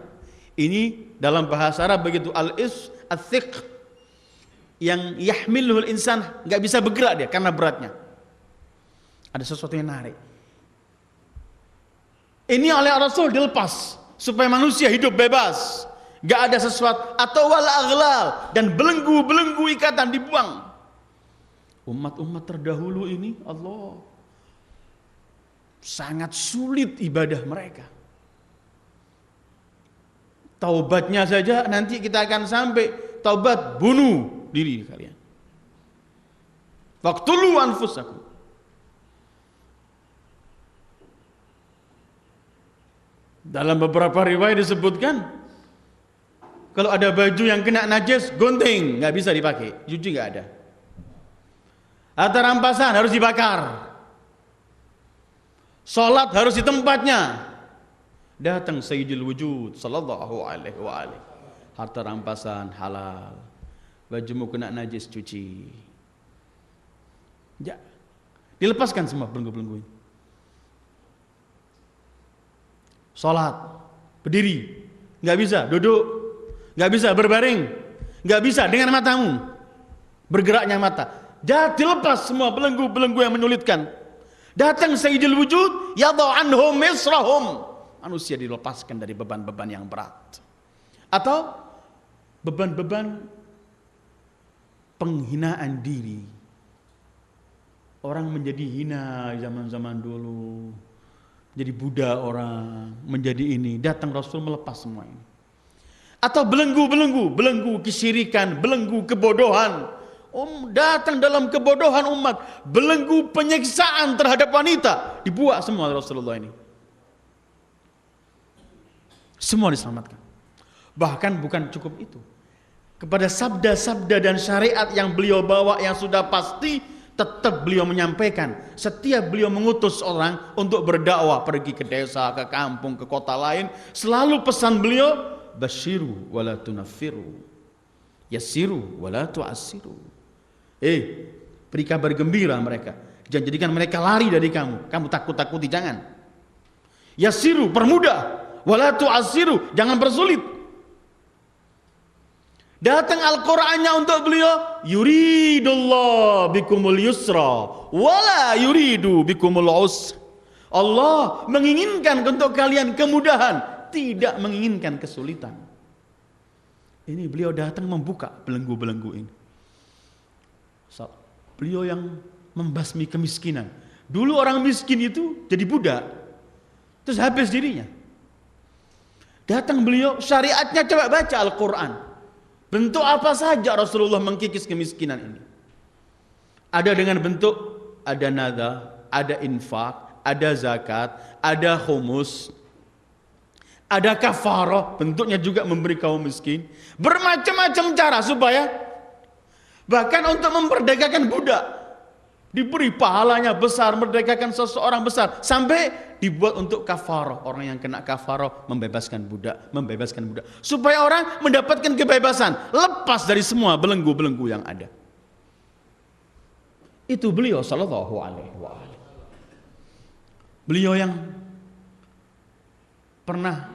Ini dalam bahasa Arab begitu, al-is ats-thiq, yang yahmiluhul insan, enggak bisa bergerak dia karena beratnya. Ada sesuatu yang narik. Ini oleh Rasul dilepas supaya manusia hidup bebas, enggak ada sesuatu, atau wal aghlal, dan belenggu-belenggu ikatan dibuang. Umat-umat terdahulu ini Allah sangat sulit ibadah mereka. Taubatnya saja nanti kita akan sampai taubat bunuh diri kalian. Waqtulu anfusakum. Dalam beberapa riwayat disebutkan kalau ada baju yang kena najis, gunting, nggak bisa dipakai, cuci nggak ada. Atau rampasan harus dibakar. Salat harus di tempatnya. Datang Sayyidul Wujud sallallahu alaihi wa alihi. Harta rampasan halal. Bajumu kena najis, cuci. Ya. Dilepaskan semua belenggu-belenggu ini. Salat, berdiri, nggak bisa duduk, nggak bisa berbaring, nggak bisa dengan matamu, bergeraknya mata. Jadi lepas semua belenggu-belenggu yang menyulitkan. Datang Sayyidul Wujud, yadau anhum misrahum. Manusia dilepaskan dari beban-beban yang berat. Atau beban-beban penghinaan diri. Orang menjadi hina zaman-zaman dulu. Jadi budak orang, menjadi ini. Datang Rasul melepas semua ini. Atau belenggu-belenggu, belenggu kesyirikan, belenggu kebodohan. Datang dalam kebodohan umat, belenggu penyiksaan terhadap wanita, dibuat semua Rasulullah ini. Semua diselamatkan. Bahkan bukan cukup itu. Kepada sabda-sabda dan syariat yang beliau bawa yang sudah pasti, tetap beliau menyampaikan. Setiap beliau mengutus orang untuk berdakwah, pergi ke desa, ke kampung, ke kota lain, selalu pesan beliau, basyiru wala tunaffiru, yassiru wala tu'assiru. Beri kabar gembira mereka. Jangan jadikan mereka lari dari kamu. Kamu takut-takuti, jangan. Yassiru, permudah. Wala tu'assiru, jangan persulit. Datang Al-Qur'annya untuk beliau, yuridullah bikumul yusra wala yuridu bikumul usra. Allah menginginkan untuk kalian kemudahan, tidak menginginkan kesulitan. Ini beliau datang membuka belenggu-belenggu ini. Beliau yang membasmi kemiskinan. Dulu orang miskin itu jadi budak, terus habis dirinya. Datang beliau, syariatnya coba baca Al-Quran. Bentuk apa saja Rasulullah mengkikis kemiskinan ini. Ada dengan bentuk, ada nada, ada infak, ada zakat, ada humus, ada kafarah, bentuknya juga memberi kaum miskin. Bermacam-macam cara supaya bahkan untuk memperdagangkan budak diberi pahalanya besar, merdekakan seseorang besar, sampai dibuat untuk kafarah. Orang yang kena kafarah membebaskan budak, supaya orang mendapatkan kebebasan, lepas dari semua belenggu-belenggu yang ada. Itu beliau sallallahu alaihi wa alihi. Beliau yang pernah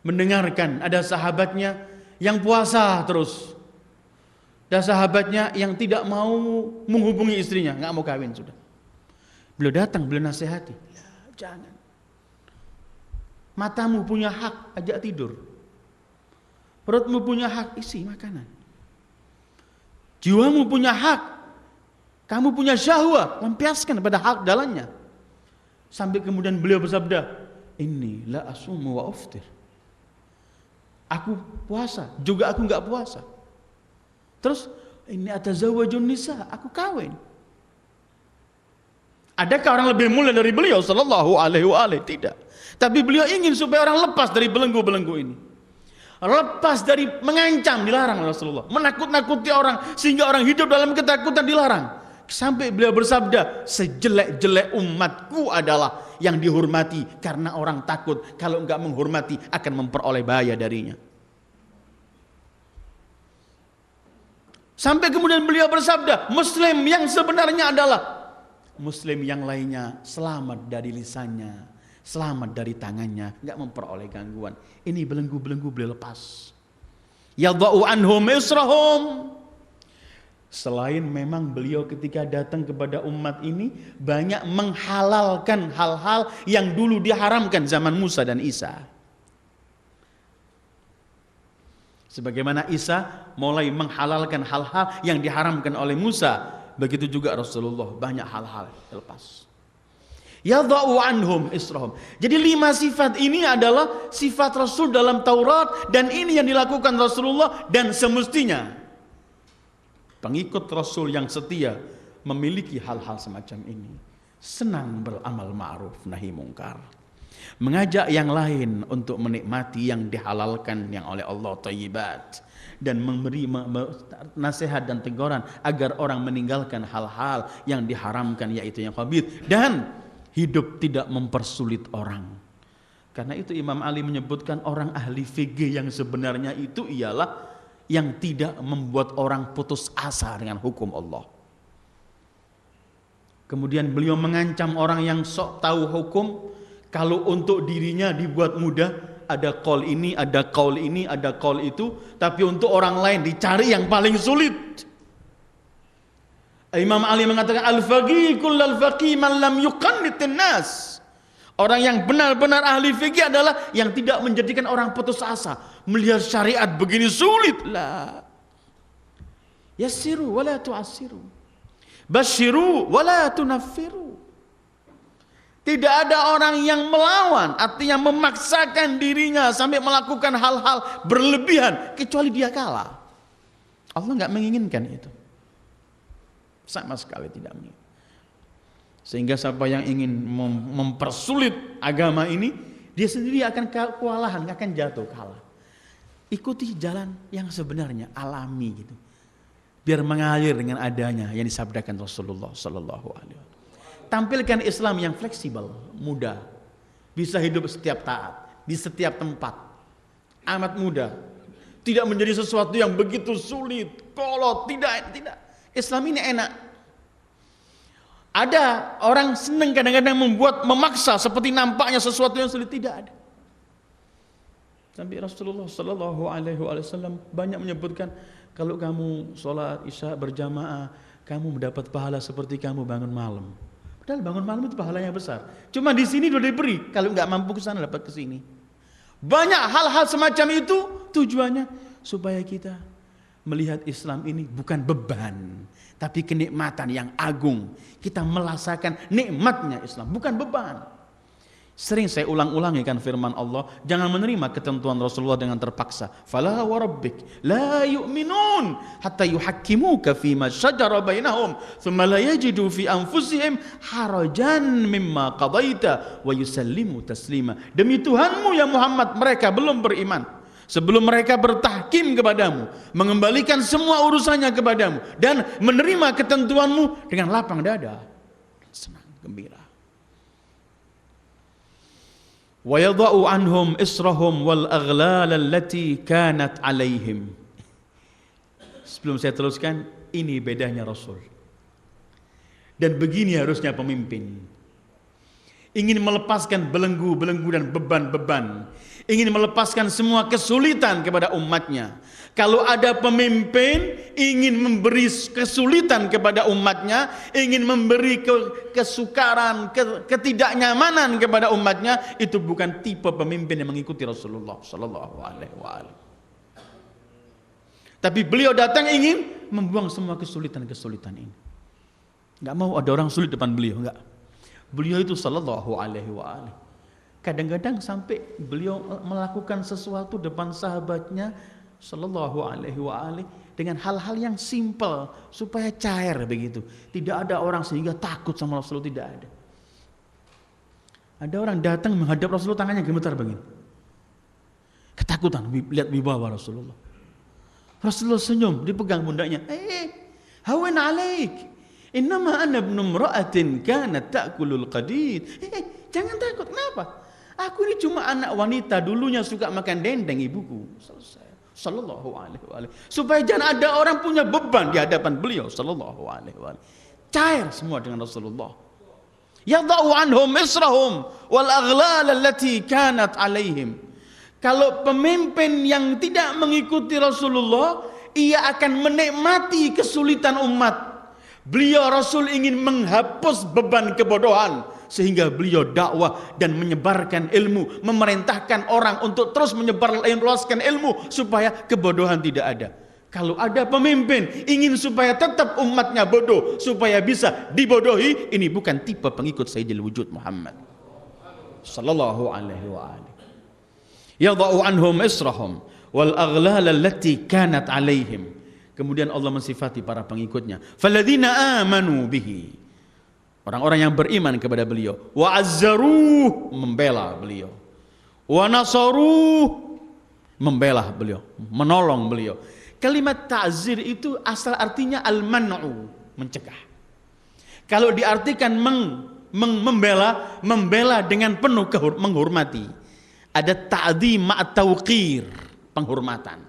mendengarkan ada sahabatnya yang puasa terus. Dan sahabatnya yang tidak mau menghubungi istrinya, nggak mau kawin sudah. Beliau datang, beliau nasihati, jangan. Matamu punya hak, ajak tidur. Perutmu punya hak, isi makanan. Jiwamu punya hak, kamu punya syahwat, lampiaskan pada hak jalannya. Sampai kemudian beliau bersabda, inni la asumu wa uftir. Aku puasa, juga aku nggak puasa. Terus ini atazawwajun nisa, aku kawin. Adakah orang lebih mulia dari beliau sallallahu alaihi wa alihi? Tidak. Tapi beliau ingin supaya orang lepas dari belenggu-belenggu ini. Lepas dari mengancam, dilarang oleh Rasulullah. Menakut-nakuti orang sehingga orang hidup dalam ketakutan, dilarang. Sampai beliau bersabda, sejelek-jelek umatku adalah yang dihormati karena orang takut kalau enggak menghormati akan memperoleh bahaya darinya. Sampai kemudian beliau bersabda, Muslim yang sebenarnya adalah Muslim yang lainnya selamat dari lisannya, selamat dari tangannya, enggak memperoleh gangguan. Ini belenggu-belenggu beliau lepas. Yadha'u anhum israhum. Selain memang beliau ketika datang kepada umat ini banyak menghalalkan hal-hal yang dulu diharamkan zaman Musa dan Isa. Sebagaimana Isa mulai menghalalkan hal-hal yang diharamkan oleh Musa, begitu juga Rasulullah banyak hal-hal lepas. Yadha'u anhum israhum. Jadi 5 sifat ini adalah sifat Rasul dalam Taurat, dan ini yang dilakukan Rasulullah, dan semestinya pengikut Rasul yang setia memiliki hal-hal semacam ini. Senang beramal ma'ruf nahi mungkar. Mengajak yang lain untuk menikmati yang dihalalkan yang oleh Allah thayyibat. Dan memberi nasihat dan teguran agar orang meninggalkan hal-hal yang diharamkan yaitu yang khabith. Dan hidup tidak mempersulit orang. Karena itu Imam Ali menyebutkan orang ahli fikih yang sebenarnya itu ialah yang tidak membuat orang putus asa dengan hukum Allah. Kemudian beliau mengancam orang yang sok tahu hukum, kalau untuk dirinya dibuat mudah, ada qaul ini, ada qaul ini, ada qaul itu, tapi untuk orang lain dicari yang paling sulit. Imam Ali mengatakan al-faqih kullal faqih man lam yuqannitin nas. Orang yang benar-benar ahli fikih adalah yang tidak menjadikan orang putus asa. Melihat syariat begini sulit. La. Yassiru wa la tu'assiru. Basyiru wa la tunaffiru. Tidak ada orang yang melawan, artinya memaksakan dirinya sampai melakukan hal-hal berlebihan, kecuali dia kalah. Allah enggak menginginkan itu. Sama sekali tidak menginginkan. Sehingga siapa yang ingin mempersulit agama ini, dia sendiri akan kewalahan, akan jatuh kalah. Ikuti jalan yang sebenarnya alami gitu, biar mengalir dengan adanya yang disabdakan Rasulullah Sallallahu Alaihi Wasallam. Tampilkan Islam yang fleksibel, mudah, bisa hidup setiap taat di setiap tempat, amat mudah, tidak menjadi sesuatu yang begitu sulit, kolot, tidak. Islam ini enak. Ada orang senang kadang-kadang memaksa seperti nampaknya sesuatu yang sulit, tidak ada. Sampai Rasulullah Sallallahu Alaihi Wasallam banyak menyebutkan, kalau kamu sholat isya berjamaah, kamu mendapat pahala seperti kamu bangun malam. Padahal bangun malam itu pahalanya besar. Cuma di sini sudah diberi, kalau nggak mampu ke sana dapat ke sini. Banyak hal-hal semacam itu tujuannya supaya kita melihat Islam ini bukan beban, tapi kenikmatan yang agung. Kita merasakan nikmatnya Islam, bukan beban. Sering saya ulang-ulangi kan firman Allah, jangan menerima ketentuan Rasulullah dengan terpaksa. Fala wa rabbik la yu'minun hatta yuhakkimuka fima shajara bainahum thumma la yajidu fi anfusihim harajan mimma qadaita wa yusallimu taslima. Demi Tuhanmu ya Muhammad, mereka belum beriman sebelum mereka bertahkim kepadamu, mengembalikan semua urusannya kepadamu dan menerima ketentuanmu dengan lapang dada, senang, gembira. Wa yadha'u anhum israhum wal aghlal allati kanat alaihim. Sebelum saya teruskan, ini bedanya Rasul. Dan begini harusnya pemimpin. Ingin melepaskan belenggu-belenggu dan beban-beban, ingin melepaskan semua kesulitan kepada umatnya. Kalau ada pemimpin ingin memberi kesulitan kepada umatnya, ingin memberi kesukaran, ketidaknyamanan kepada umatnya, itu bukan tipe pemimpin yang mengikuti Rasulullah Sallallahu Alaihi Wasallam. Tapi beliau datang ingin membuang semua kesulitan-kesulitan ini. Enggak mau ada orang sulit depan beliau, enggak. Beliau itu Sallallahu Alaihi Wasallam. Kadang-kadang sampai beliau melakukan sesuatu depan sahabatnya Sallallahu Alaihi Wasallam dengan hal-hal yang simpel supaya cair begitu. Tidak ada orang sehingga takut sama Rasulullah, tidak ada. Ada orang datang menghadap Rasulullah, tangannya gemetar begini. Ketakutan lihat wibawa Rasulullah. Rasulullah senyum, dipegang pundaknya. Hawan alaik. Innama ana ibnu imra'atin kanat ta'kulul qadid. Jangan takut. Kenapa? Aku ini cuma anak wanita, dulunya suka makan dendeng ibuku. Selesai. Sallallahu alaihi wa alihi. Supaya jangan ada orang punya beban di hadapan beliau. Sallallahu alaihi wa alihi. Cair semua dengan Rasulullah. Yadha'u anhum israhum wal aghlal allati kanat alaihim. Kalau pemimpin yang tidak mengikuti Rasulullah, ia akan menikmati kesulitan umat. Beliau Rasul ingin menghapus beban kebodohan sehingga beliau dakwah dan menyebarkan ilmu, memerintahkan orang untuk terus menyebarluaskan ilmu supaya kebodohan tidak ada. Kalau ada pemimpin ingin supaya tetap umatnya bodoh, supaya bisa dibodohi, ini bukan tipe pengikut Sayyidil Wujud Muhammad sallallahu alaihi wa alihi. Yadha'u anhum israhum wal aghlal allati kanat alaihim. Kemudian Allah mensifati para pengikutnya, falladzina amanu bihi, orang-orang yang beriman kepada beliau, wa azzaruh, membela beliau, wa nasaruh, membela beliau, menolong beliau. Kalimat ta'zir itu asal artinya al-man'u, mencegah. Kalau diartikan membela dengan penuh menghormati. Ada ta'zim ma'at tauqir, penghormatan.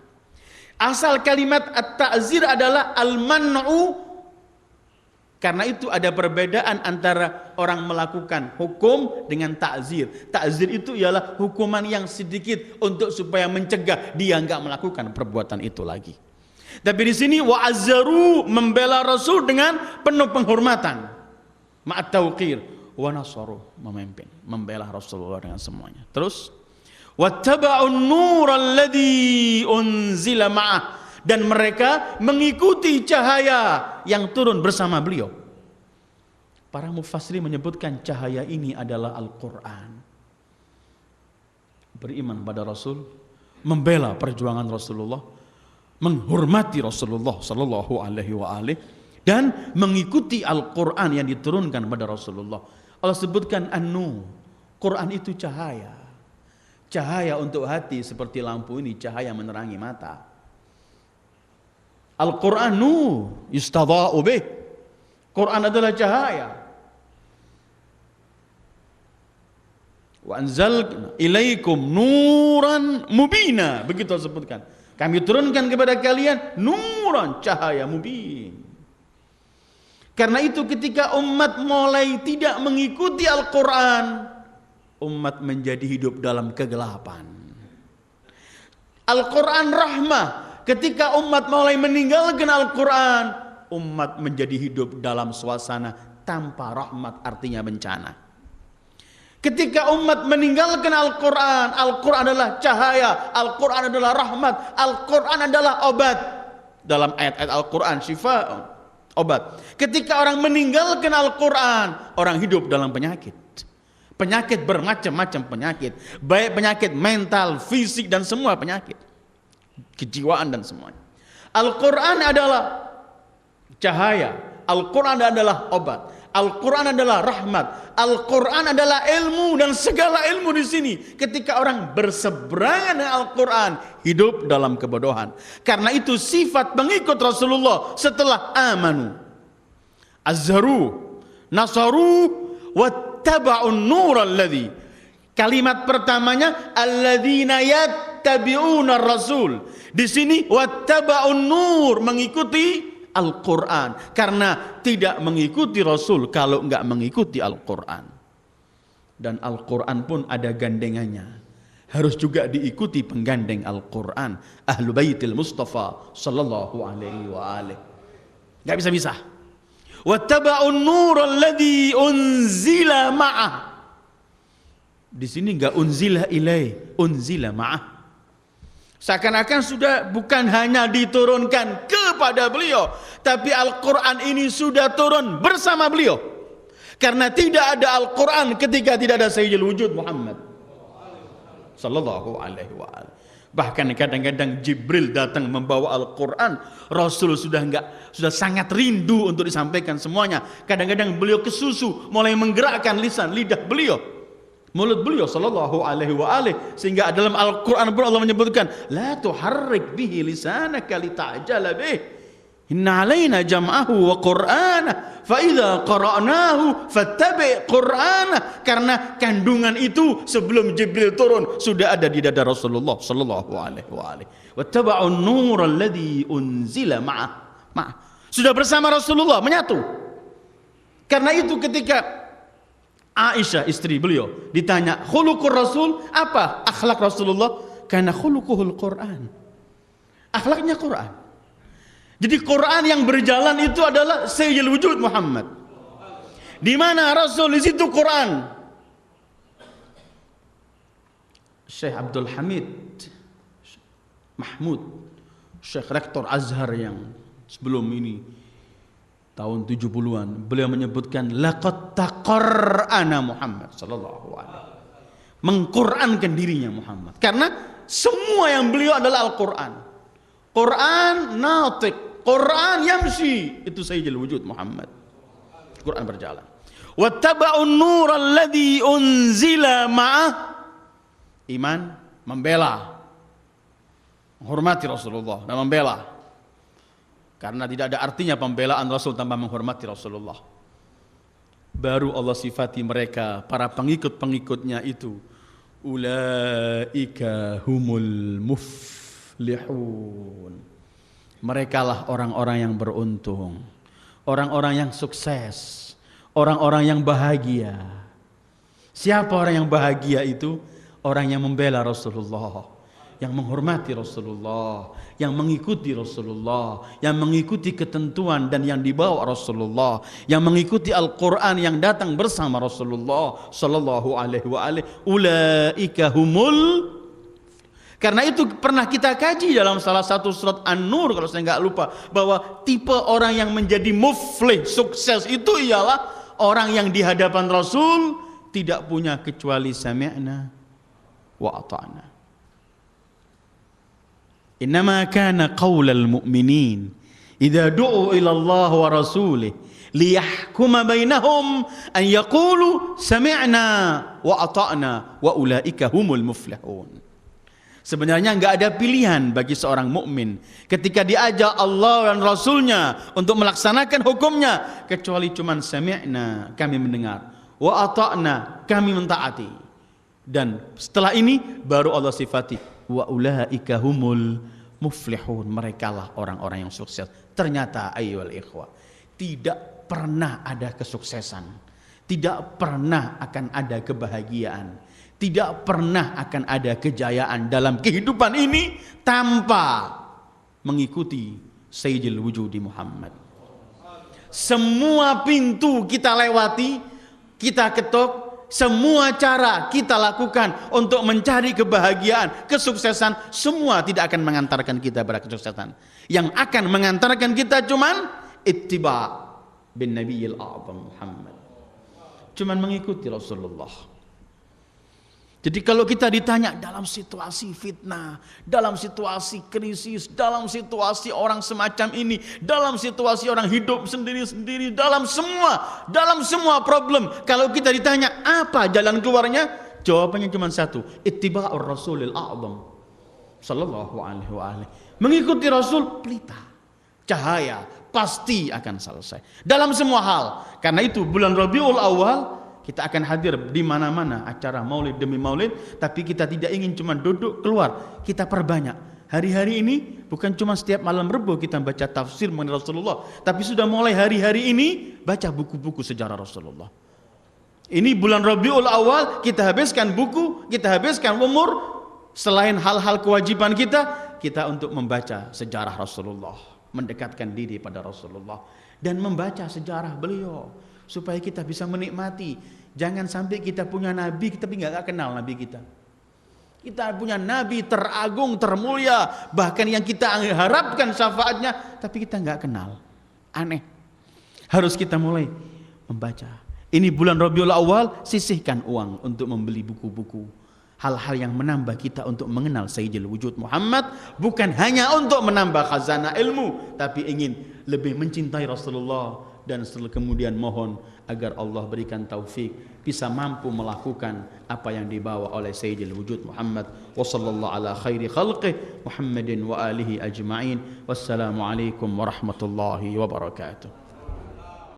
Asal kalimat at-ta'zir adalah al-man'u. Karena itu ada perbedaan antara orang melakukan hukum dengan ta'zir. Ta'zir itu ialah hukuman yang sedikit untuk supaya mencegah dia enggak melakukan perbuatan itu lagi. Tapi di sini wa'azzaru, membela Rasul dengan penuh penghormatan. Ma'at tauqir wa nasaru, memimpin, membela Rasulullah dengan semuanya. Terus wattaba'un nur alladhi unzila ma'ah, dan mereka mengikuti cahaya yang turun bersama beliau. Para mufassirin menyebutkan cahaya ini adalah Al-Quran. Beriman pada Rasul, membela perjuangan Rasulullah, menghormati Rasulullah sallallahu alaihi wa alihi, dan mengikuti Al-Quran yang diturunkan pada Rasulullah. Allah sebutkan an-nur, Quran itu cahaya. Cahaya untuk hati seperti lampu ini, cahaya menerangi mata. Al-Quran nur yustadha'u bih. Quran adalah cahaya. Wa anzalna ilaikum nuran mubina, begitu disebutkan. Kami turunkan kepada kalian nuran, cahaya mubin. Karena itu ketika umat mulai tidak mengikuti Al-Quran, umat menjadi hidup dalam kegelapan. Al-Quran rahmah. Ketika umat mulai meninggalkan Al-Quran, umat menjadi hidup dalam suasana tanpa rahmat, artinya bencana. Ketika umat meninggalkan Al-Quran, Al-Quran adalah cahaya, Al-Quran adalah rahmat, Al-Quran adalah obat. Dalam ayat-ayat Al-Quran, syifa, obat. Ketika orang meninggalkan Al-Quran, orang hidup dalam penyakit. Penyakit bermacam-macam penyakit, baik penyakit mental, fisik, dan semua penyakit, kejiwaan dan semuanya. Al-Quran adalah cahaya, Al-Quran adalah obat, Al-Quran adalah rahmat, Al-Quran adalah ilmu, dan segala ilmu di sini. Ketika orang berseberangan dengan Al-Quran, hidup dalam kebodohan. Karena itu sifat pengikut Rasulullah setelah amanu, azharu, nasaru, wattaba'un nur alladhi. Kalimat pertamanya alladzina yattabi'una rasul. Di sini wattaba'un nur, mengikuti Al-Quran. Karena tidak mengikuti Rasul kalau enggak mengikuti Al-Quran. Dan Al-Quran pun ada gandengannya. Harus juga diikuti penggandeng Al-Quran, Ahlu Baitil Mustafa sallallahu alaihi wa alihi. Enggak bisa-bisa. Wattaba'un nur alladhi unzila ma'ah. Di sini enggak unzila ilai, unzila ma'ah. Seakan-akan sudah bukan hanya diturunkan kepada beliau, tapi Al-Quran ini sudah turun bersama beliau. Karena tidak ada Al-Quran ketika tidak ada Sayyidil Wujud Muhammad sallallahu alaihi wa alihi. Bahkan kadang-kadang Jibril datang membawa Al-Quran, Rasul sudah sangat rindu untuk disampaikan semuanya. Kadang-kadang beliau kesusu, mulai menggerakkan lidah beliau, mulut beliau sallallahu alaihi wa alihi, sehingga dalam Al-Quran pun Allah menyebutkan la tuharrik bihi lisanaka lita'jala bih. Inna alaina jam'ahu wa qur'ana fa idza qara'nahu fattabi' qur'ana. Karena kandungan itu sebelum Jibril turun sudah ada di dada Rasulullah sallallahu alaihi wa alihi. Wattaba'un nur alladhi unzila ma'ah. Sudah bersama Rasulullah, menyatu. Karena itu ketika Aisyah istri beliau ditanya khuluqur Rasul, apa akhlak Rasulullah? Karena khuluquhul Quran. Akhlaknya Quran. Jadi Quran yang berjalan itu adalah sayyidul wujud Muhammad. Di mana Rasul, di situ Quran. Syekh Abdul Hamid Mahmud, Syekh Rektor Azhar yang sebelum ini tahun 70-an, beliau menyebutkan laqad taqarrana Muhammad sallallahu alaihi. Mengqurankan dirinya Muhammad. Karena semua yang beliau adalah Al-Quran. Quran natiq, Quran yamshi, itu sayyidul wujud Muhammad. Quran berjalan. Wattaba'un nur alladhi unzila ma'ah. Iman, membela, menghormati Rasulullah dan membela. Karena tidak ada artinya pembelaan Rasul tanpa menghormati Rasulullah. Baru Allah sifati mereka, para pengikut-pengikutnya itu, ulaika humul muflihun. Merekalah orang-orang yang beruntung, orang-orang yang sukses, orang-orang yang bahagia. Siapa orang yang bahagia itu? Orang yang membela Rasulullah, yang menghormati Rasulullah, yang mengikuti Rasulullah, yang mengikuti ketentuan dan yang dibawa Rasulullah, yang mengikuti Al-Quran yang datang bersama Rasulullah sallallahu alaihi wa alihi. Ulaika humul. Karena itu pernah kita kaji dalam salah satu surat An-Nur kalau saya nggak lupa, bahwa tipe orang yang menjadi muflih, sukses itu ialah orang yang di hadapan Rasul tidak punya kecuali sami'na wa ata'na. Innama kana qaulal mu'minin idza du'u ila Allah wa rasulih liyahkuma bainahum an yaqulu sami'na wa ata'na wa ulaika humul muflihun. Sebenarnya enggak ada pilihan bagi seorang mukmin ketika diajak Allah dan Rasulnya untuk melaksanakan hukumnya kecuali cuman sami'na, kami mendengar, wa ata'na, kami mentaati. Dan setelah ini baru Allah sifati wa ulaika humul muflihun, merekalah orang-orang yang sukses. Ternyata ayyuhal ikhwah, tidak pernah ada kesuksesan, tidak pernah akan ada kebahagiaan, tidak pernah akan ada kejayaan dalam kehidupan ini tanpa mengikuti sayyidil wujudi Muhammad. Semua pintu kita lewati, kita ketuk, semua cara kita lakukan untuk mencari kebahagiaan, kesuksesan, semua tidak akan mengantarkan kita pada kesuksesan. Yang akan mengantarkan kita cuman ittiba bin Nabiyil A'zam Muhammad, cuman mengikuti Rasulullah. Jadi kalau kita ditanya dalam situasi fitnah, dalam situasi krisis, dalam situasi orang semacam ini, dalam situasi orang hidup sendiri-sendiri, dalam semua problem, kalau kita ditanya apa jalan keluarnya, jawabannya cuma satu, ittiba'ur Rasulil A'zam sallallahu alaihi wa alihi. Mengikuti Rasul, pelita, cahaya, pasti akan selesai dalam semua hal. Karena itu bulan Rabiul Awal kita akan hadir di mana-mana acara maulid demi maulid, tapi kita tidak ingin cuma duduk keluar, kita perbanyak. Hari-hari ini bukan cuma setiap malam Rebo kita baca tafsir mengenai Rasulullah, tapi sudah mulai hari-hari ini baca buku-buku sejarah Rasulullah. Ini bulan Rabiul Awal kita habiskan buku, kita habiskan umur, selain hal-hal kewajiban kita untuk membaca sejarah Rasulullah, mendekatkan diri pada Rasulullah dan membaca sejarah beliau, supaya kita bisa menikmati. Jangan sampai kita punya nabi tapi nggak kenal nabi kita. Kita punya nabi teragung, termulia, bahkan yang kita harapkan syafaatnya, tapi kita nggak kenal. Aneh. Harus kita mulai membaca. Ini bulan Rabiul Awal, sisihkan uang untuk membeli buku-buku, hal-hal yang menambah kita untuk mengenal Sayyidil Wujud Muhammad, bukan hanya untuk menambah khazanah ilmu, tapi ingin lebih mencintai Rasulullah, dan setelah kemudian mohon agar Allah berikan taufik bisa mampu melakukan apa yang dibawa oleh Sayyidil Wujud Muhammad wa sallallahu ala khairi khalqih Muhammadin wa alihi ajma'in. Wassalamualaikum warahmatullahi wabarakatuh.